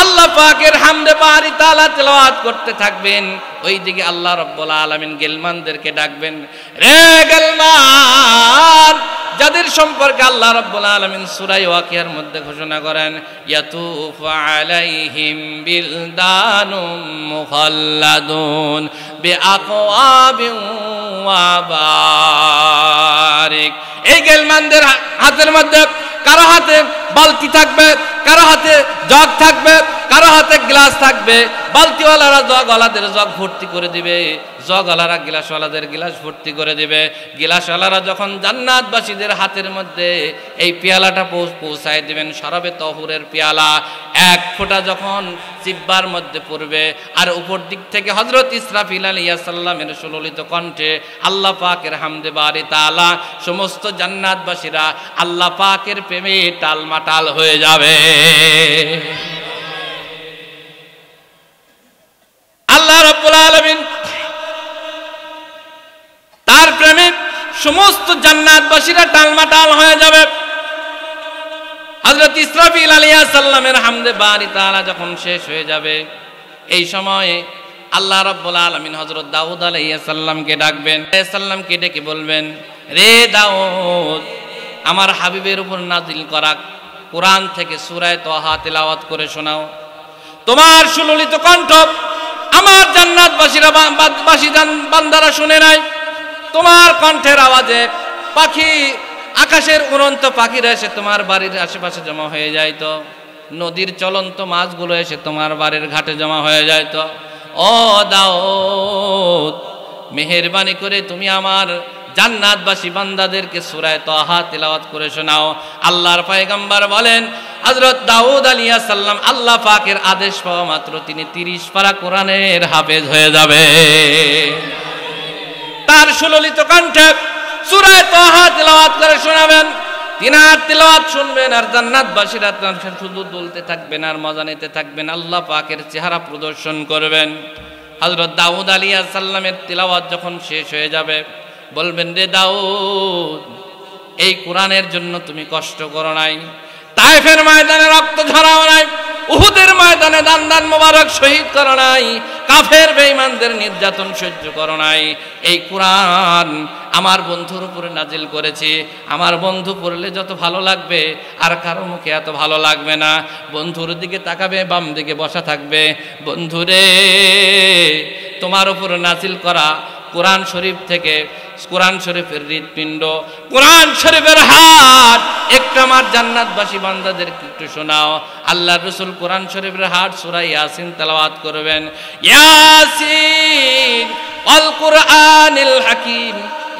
আল্লাহ পাকের হামদে বারি তাআলা তেলাওয়াত করতে থাকবেন। ওইদিকে আল্লাহ রাব্বুল আলামিন গেলমানদেরকে ডাকবেন, রে গেলমান, যাদের সম্পর্কে আল্লাহ রাব্বুল আলামিন সূরা ওয়াকিয়ার মধ্যে ঘোষণা করেন, ইয়াতুফু আলাইহিম বিলদানুম মুখাল্লাদুন বিআকওয়াবিন ওয়া বারিক। এই গেলমানদের হাতের মধ্যে কারো হাতে বালতি থাকবে, কারো হাতে জগ থাকবে, কারো হাতে গ্লাস থাকবে। বালতিওয়ালারা জগওয়ালাদের জগ ভর্তি করে দিবে, জগওয়ালারা গ্লাসওয়ালাদের গ্লাস ভর্তি করে দিবে। গ্লাসওয়ালারা যখন জান্নাতবাসীদের হাতের মধ্যে এই পেয়ালাটা পৌঁছায় দিবেন, শরাবে তহুরের পেয়ালা, এক ফোঁটা যখন জিহ্বার মধ্যে পড়বে, আর উপর দিক থেকে হযরত ইসরাফিল আলাইহিস সালামের সুললিত কণ্ঠে আল্লাহ পাকের হামদে বারি তাআলা, সমস্ত জান্নাতবাসীরা আল্লাহ পাকের প্রেমে টালমাটাল হয়ে যাবে। আল্লাহ রাব্বুল আলামিন তার প্রেমে সমস্ত জান্নাতবাসীরা টালমাটাল হয়ে যাবে। হযরত ইসরাফিল আলাইহিস সালামের হামদে বারি তাআলা যখন শেষ হয়ে যাবে, এই সময়ে আল্লাহ রাব্বুল আলামিন হযরত দাউদ আলাইহিস সালামকে ডাকবেন। সালামকে ডেকে বলবেন, রে দাউদ, আমার হাবিবের উপর নাজিল করা কোরআন থেকে সূরা তাহা তেলাওয়াত করে শোনাও। তোমার সুললিত কণ্ঠ আমার জান্নাতবাসীরা বান্দারা শুনে নাই। তোমার কণ্ঠের আওয়াজে পাখি, আকাশের উড়ন্ত পাখিরা এসে তোমার বাড়ির আশেপাশে জমা হয়ে যাইত, নদীর চলন্ত মাছগুলো এসে তোমার বাড়ির ঘাটে জমা হয়ে যাইত। ও দাউদ, মেহেরবানি করে তুমি আমার জান্নাতবাসী বান্দাদেরকে সূরা তাহা তেলাওয়াত করে শোনাও। আল্লাহর পয়গম্বর বলেন, হযরত দাউদ আলাইহিস সালাম আল্লাহ পাকের আদেশ পাওয়া মাত্র তিনি 30 পারা কোরআনের হাফেজ হয়ে যাবে। তার সুললিত কণ্ঠে সূরা তাহা তেলাওয়াত করে শোনাবেন, তিনার তেলাওয়াত শুনবেন, আর জান্নাতবাসীরা শুধু দুলতে থাকবেন আর মজা নিতে থাকবেন, আল্লাহ পাকের চেহারা প্রদর্শন করবেন। হযরত দাউদ আলাইহিস সালামের তেলাওয়াত যখন শেষ হয়ে যাবে, বলবেন, রে দাউদ, এই কোরআনের জন্য তুমি কষ্ট করো নাই, তায়েফের ময়দানে রক্ত ঝরাও নাই, উহুদের ময়দানে দান দান মোবারক শহীদ করো নাই, কাফের বেঈমানদের নির্যাতন সহ্য করো নাই। এই কোরআন আমার বন্ধুর উপরে নাজিল করেছি। আমার বন্ধু পড়লে যত ভালো লাগবে আর কারো মুখে এত ভালো লাগবে না। বন্ধুর দিকে তাকাবে, বাম দিকে বসা থাকবে, বন্ধুরে তোমার উপর নাজিল করা কোরআন শরীফ থেকে, কোরআন শরীফের হৃৎপিণ্ড, কোরআন শরীফের হাট একটু আমার জান্নাতবাসী বান্দাদেরকে একটু শোনাও। আল্লাহর রাসূল কোরআন শরীফের হাট সূরা ইয়াসিন তেলাওয়াত করবেন, ইয়াসিন ওয়াল কুরআনিল হাকিম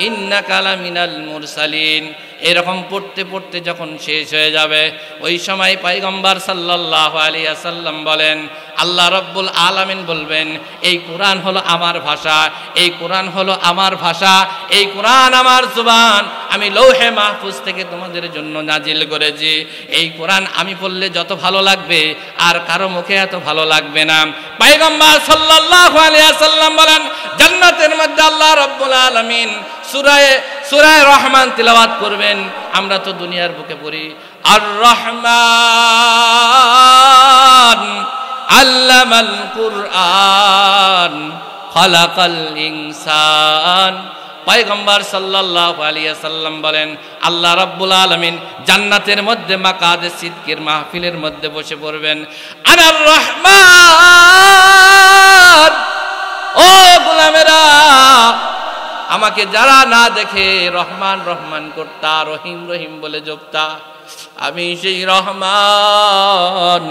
ইন্নাকা লামিনাল মুরসালিন। এরকম পড়তে পড়তে যখন শেষ হয়ে যাবে, ওই সময় পয়গম্বর সাল্লাল্লাহু আলাইহি ওয়াসাল্লাম বলেন, আল্লাহ রাব্বুল আলামিন বলবেন, এই কোরআন হলো আমার ভাষা, এই কোরআন হলো আমার ভাষা, এই কোরআন আমার জবান, আমি লৌহে মাহফুজ থেকে তোমাদের জন্য নাজিল করেছি। এই কোরআন আমি পড়লে যত ভালো লাগবে আর কারো মুখে এত ভালো লাগবে না। পয়গম্বর সাল্লাল্লাহু আলাইহি ওয়াসাল্লাম বলেন, জান্নাতের মধ্যে আল্লাহ রাব্বুল আলামিন সূরা রহমান তিলাওয়াত করবেন। আমরা তো দুনিয়ার বুকে পড়ি, আর রহমান আল্লামাল কুরআন খালাকাল ইনসান। পয়গম্বর সাল্লাল্লাহু আলাইহি ওয়াসাল্লাম বলেন, আল্লাহ রাব্বুল আলামিন জান্নাতের মধ্যে মাকাদে সিদকের মাহফিলের মধ্যে বসে পড়বেন, আনার রহমান ও গোলামেরা, আমাকে যারা না দেখে রহমান রহমান করতা, রহিম রহিম বলে জপতা, আমি সেই রহমান।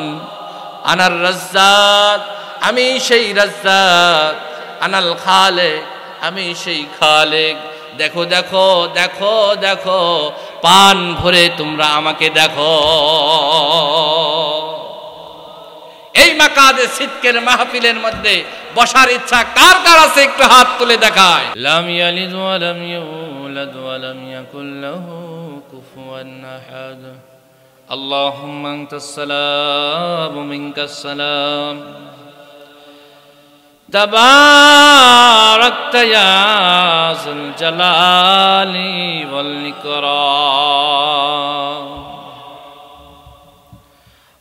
আনার রাজ্জাক, আমি সেই রাজ্জাক। আনাল খালেক, আমি সেই খালেক। দেখো দেখো দেখো দেখো, পান ভরে তোমরা আমাকে দেখো। এই মাকাদে সিদকের মাহফিলের মধ্যে বসার ইচ্ছা কার কার আছে একটু হাত তুলে দেখায়। লাম ইয়ালিদ ওয়া লাম ইউলাদ ওয়া লাম ইয়াকুল লাহু কুফুয়ান আহাদ। আল্লাহুম্মা আনতাস সালাম ওয়া মিনকাস সালাম, তাবারাকতা ইয়া যুল জালালি ওয়াল ইকরাম।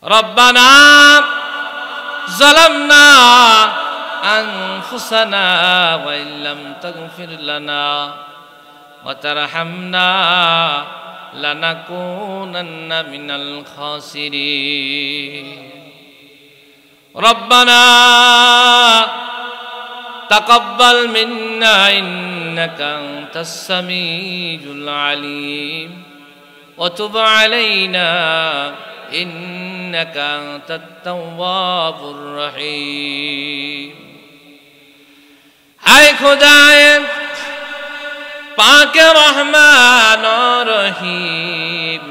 রব্বানা ظلمنا أنفسنا وإن لم تغفر لنا وترحمنا لنكونن من الخاسرين. ربنا تقبل منا إنك أنت السميع العليم وتب علينا إنك أنت التواب الرحيم. हाय खुदाए पाक रहमान रहीम,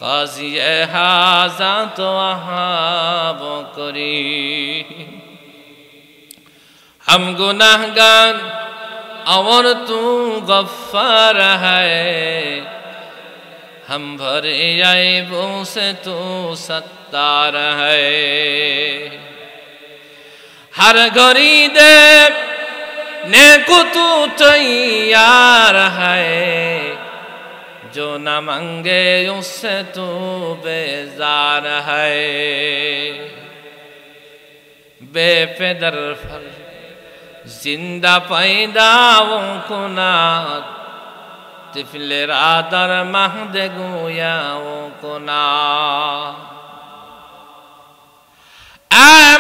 काजी हाजा तो वहाब करीम। हम गुनाहगार और तू गफ्फार है, हम भरे ऐबों से तू सत्तार है। हर घड़ी दे नेको तू तैयार है, जो न मांगे उससे तू बेजार है। बेफिदर फर जिंदा पैदा वो कुनात, तिफलेरा दर महद गोया वो कोना। ऐ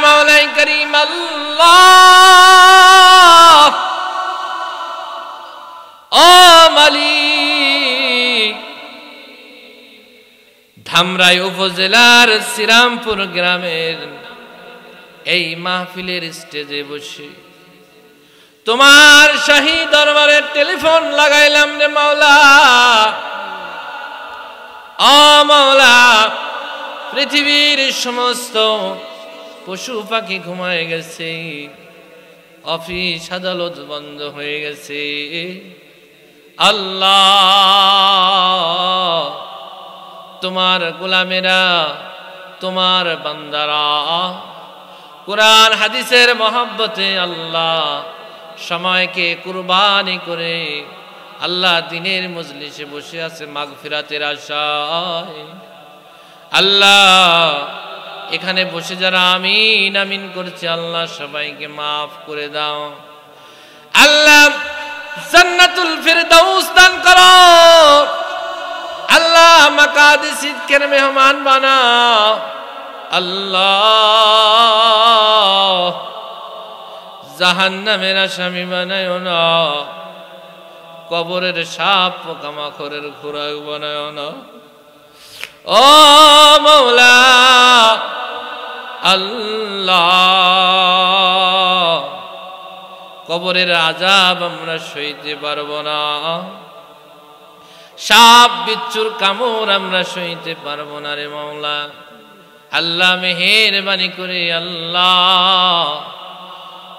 मौला करीम अल्लाह, ओ मालिक, ধামরাই উপজেলার শ্রীরামপুর গ্রামের এই মাহফিলের স্টেজে বসে তোমার শাহী দরবারে টেলিফোন লাগাইলাম রে মাওলা। ও মাওলা, পৃথিবীর সমস্ত পশু পাখি ঘুমায় গেছে, অফিস আদালত বন্ধ হয়ে গেছে। আল্লাহ, তোমার গোলামেরা, তোমার বান্দারা কুরআন হাদিসের মহব্বতে আল্লাহ সময়কে কুরবানি করে আল্লাহ দিনের মজলিসে বসে আছে মাগফিরাতের আশায়। আল্লাহ, এখানে বসে যারা আমিন আমিন করছে আল্লাহ সবাইকে মাফ করে দাও। আল্লাহ, জান্নাতুল ফিরদাউস দান করো। আল্লাহ, মাকাদে সিদকের মেহমান বানাও। আল্লাহ, জাহান্নামের আসামি বানায়ো না, কবরের সাপ পোকামাকড়ের খোরাক বানায়ো না। ও মৌলা আল্লাহ, কবরের আযাব আমরা সইতে পারবো না, সাপ বিচ্ছুর কামড় আমরা সইতে পারবো না রে মৌলা। আল্লাহ, মেহেরবানি করে আল্লাহ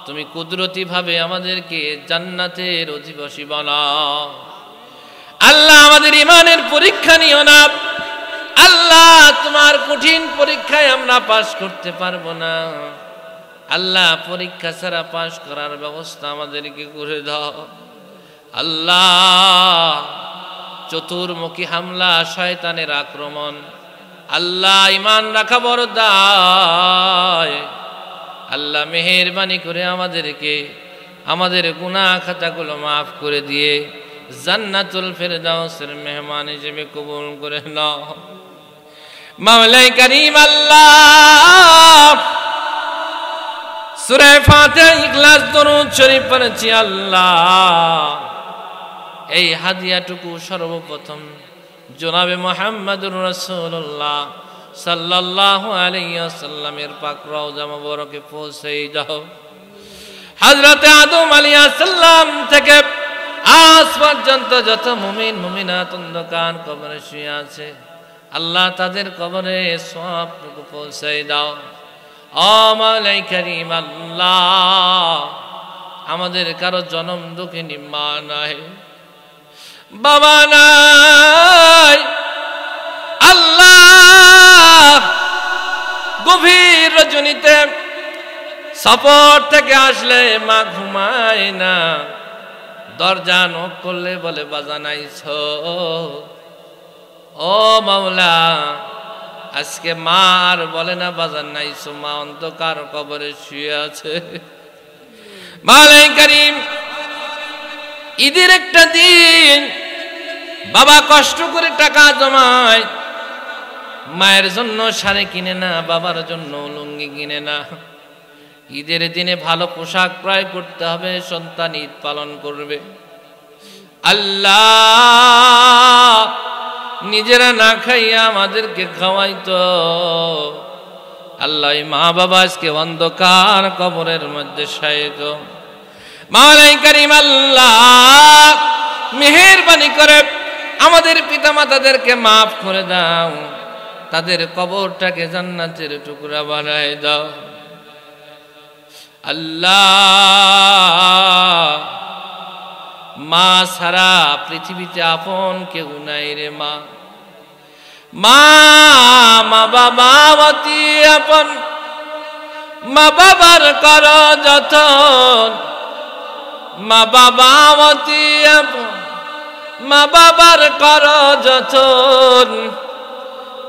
তুমি কুদরতি ভাবে আমাদেরকে জান্নাতের অধিবাসী বানাও। আল্লাহ, আমাদের ঈমানের পরীক্ষা নিও না। আল্লাহ, তোমার কঠিন পরীক্ষায় আমরা পাশ করতে পারবো না। আল্লাহ, পরীক্ষা ছাড়া পাশ করার ব্যবস্থা আমাদেরকে করে দাও। আল্লাহ, চতুর্মুখী হামলা, শয়তানের আক্রমণ, আল্লাহ ঈমান রাখা বড় দায়। আল্লাহ, মেহেরবানি করে আমাদেরকে আমাদের গুনাহ খাতাগুলো মাফ করে দিয়ে জান্নাতুল ফিরদাউসের মেহমান হিসেবে কবুল করে নাও। মাওলাই করিম আল্লাহ, সূরা ফাতিহা ইখলাস দরুদ শরীফ পড়েছি। আল্লাহ এই হাদিয়াটুকু সর্বপ্রথম জনাবে মুহাম্মদুর রাসূলুল্লাহ সাল্লাল্লাহু আলাইহি ওয়াসাল্লামের পাক রওজা মুবারকে পৌঁছে দাও। হযরত আদম আলাইহিস সালাম থেকে আজ পর্যন্ত যত মুমিন মুমিনাত অন্ধকার কবরে শুয়ে আছে, আল্লাহ তাদের কবরে সওয়াবটুকু পৌঁছে দাও। ও মাওলাই কারীম, আল্লাহ আমাদের কারো জনম দুঃখিনী মা নাই, বাবা নাই, আল্লাহ গভীর রজনীতে সফর থেকে আসলে মা ঘুমায় না, দরজা নক করলে বলে বাজান আইছো। ও মাওলা আজকে মা আর বলে না বাজান আইছো, মা অন্ধকার কবরে শুয়ে আছে। মাওলাই কারীম, ঈদের একটা দিন বাবা কষ্ট করে টাকা জমায়, মায়ের জন্য শাড়ি কিনে না, বাবার জন্য লুঙ্গি কিনে না। ঈদের দিনে ভালো পোশাক ক্রয় করতে হবে, সন্তান ঈদ পালন করবে। আল্লাহ নিজেরা না খাইয়া আমাদেরকে খাওয়াইতো। আল্লাহ মা বাবা আজকে অন্ধকার কবরের মধ্যে শায়িত। মাওলাই কারীম, আল্লাহ মেহেরবানি করে আমাদের পিতামাতাদেরকে মাফ করে দাও, তাদের কবরটাকে জান্নাতের টুকরা বানায় দাও। আল্লাহ মা সারা পৃথিবীতে আপন কেউ নাই রে মা। মা মা বাবা অতি আপন, মা বাবার কর যতন, মা বাবা অতি আপন, মা বাবার কর যতন।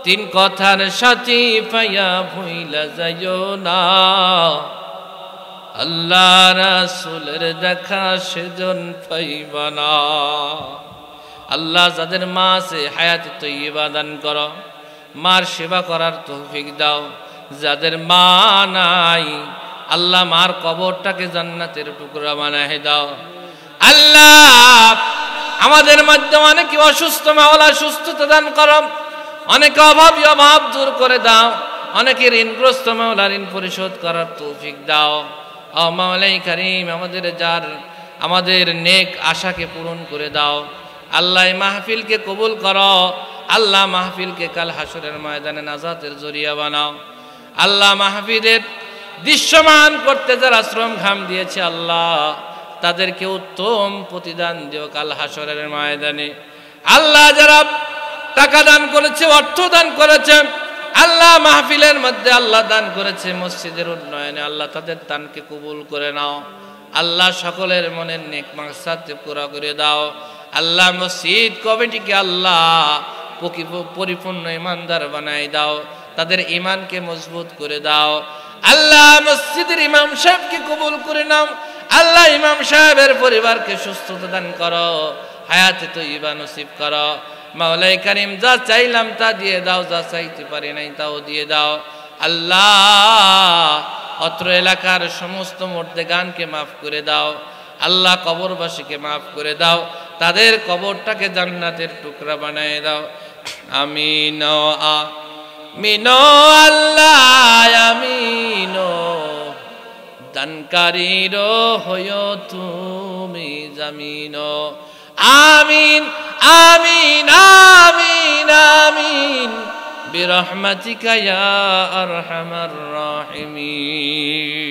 তিন কথার সাথী পাইয়া ভুইলা যাইও না, আল্লাহ রাসূলের দেখা সেজন পাইবা না। আল্লাহ যাদের মা আছে হায়াতে তৈয়বা দান করো, মার সেবা করার তৌফিক দাও। যাদের মা নাই আল্লাহ মার কবরটাকে জান্নাতের টুকরা বানায় দাও। আল্লাহ আমাদের মধ্যে অনেকে অসুস্থ, মাওলা সুস্থতা দান করো। অনেকে অভাবী, অভাব দূর করে দাও। অনেকে ঋণগ্রস্ত, মাওলা ঋণ পরিশোধ করার তৌফিক দাও। ও মাওলাই কারীম, আমাদের নেক আশাকে পূরণ করে দাও। আল্লাহ মাহফিলকে কবুল করো। আল্লাহ মাহফিলকে কাল হাসরের ময়দানে নাজাতের জরিয়া বানাও। আল্লাহ মাহফিলের দৃশ্যমান করতে যারা শ্রম ঘাম দিয়েছে আল্লাহ তাদেরকে উত্তম প্রতিদান দিও কাল হাসরের ময়দানে। আল্লাহ যারা টাকা দান করেছে, অর্থ দান করেছে, আল্লাহ মাহফিলের মধ্যে আল্লাহ দান করেছে মসজিদের উন্নয়নে, আল্লাহ তাদের দানকে কবুল করে নাও। আল্লাহ সকলের মনের নেক মাকসাদ পুরা করে দাও। আল্লাহ মসজিদ কমিটিকে আল্লাহ পরিপূর্ণ ইমানদার বানাই দাও, তাদের ইমানকে মজবুত করে দাও। আল্লাহ মসজিদের ইমাম সাহেবকে কবুল করে নাও। আল্লাহ ইমাম সাহেবের পরিবারকে সুস্থতা দান করো, হায়াতে তৈয়বা নসিব করো। মাওলাই কারীম, যা চাইলাম তা দিয়ে দাও, যা চাইতে পারি নাই তাও দিয়ে দাও। আল্লাহ অত্র এলাকার সমস্ত মুর্দেগানকে মাফ করে দাও। আল্লাহ কবরবাসীকে মাফ করে দাও, তাদের কবরটাকে জান্নাতের টুকরা বানায় দাও। আমিন আমিন আল্লাহ আমিন। দানকারীর হয়ো তুমি জামিন। আমিন আমিন আমিন আমিন বিরহমাতিকা ইয়া আরহামার রাহিমিন।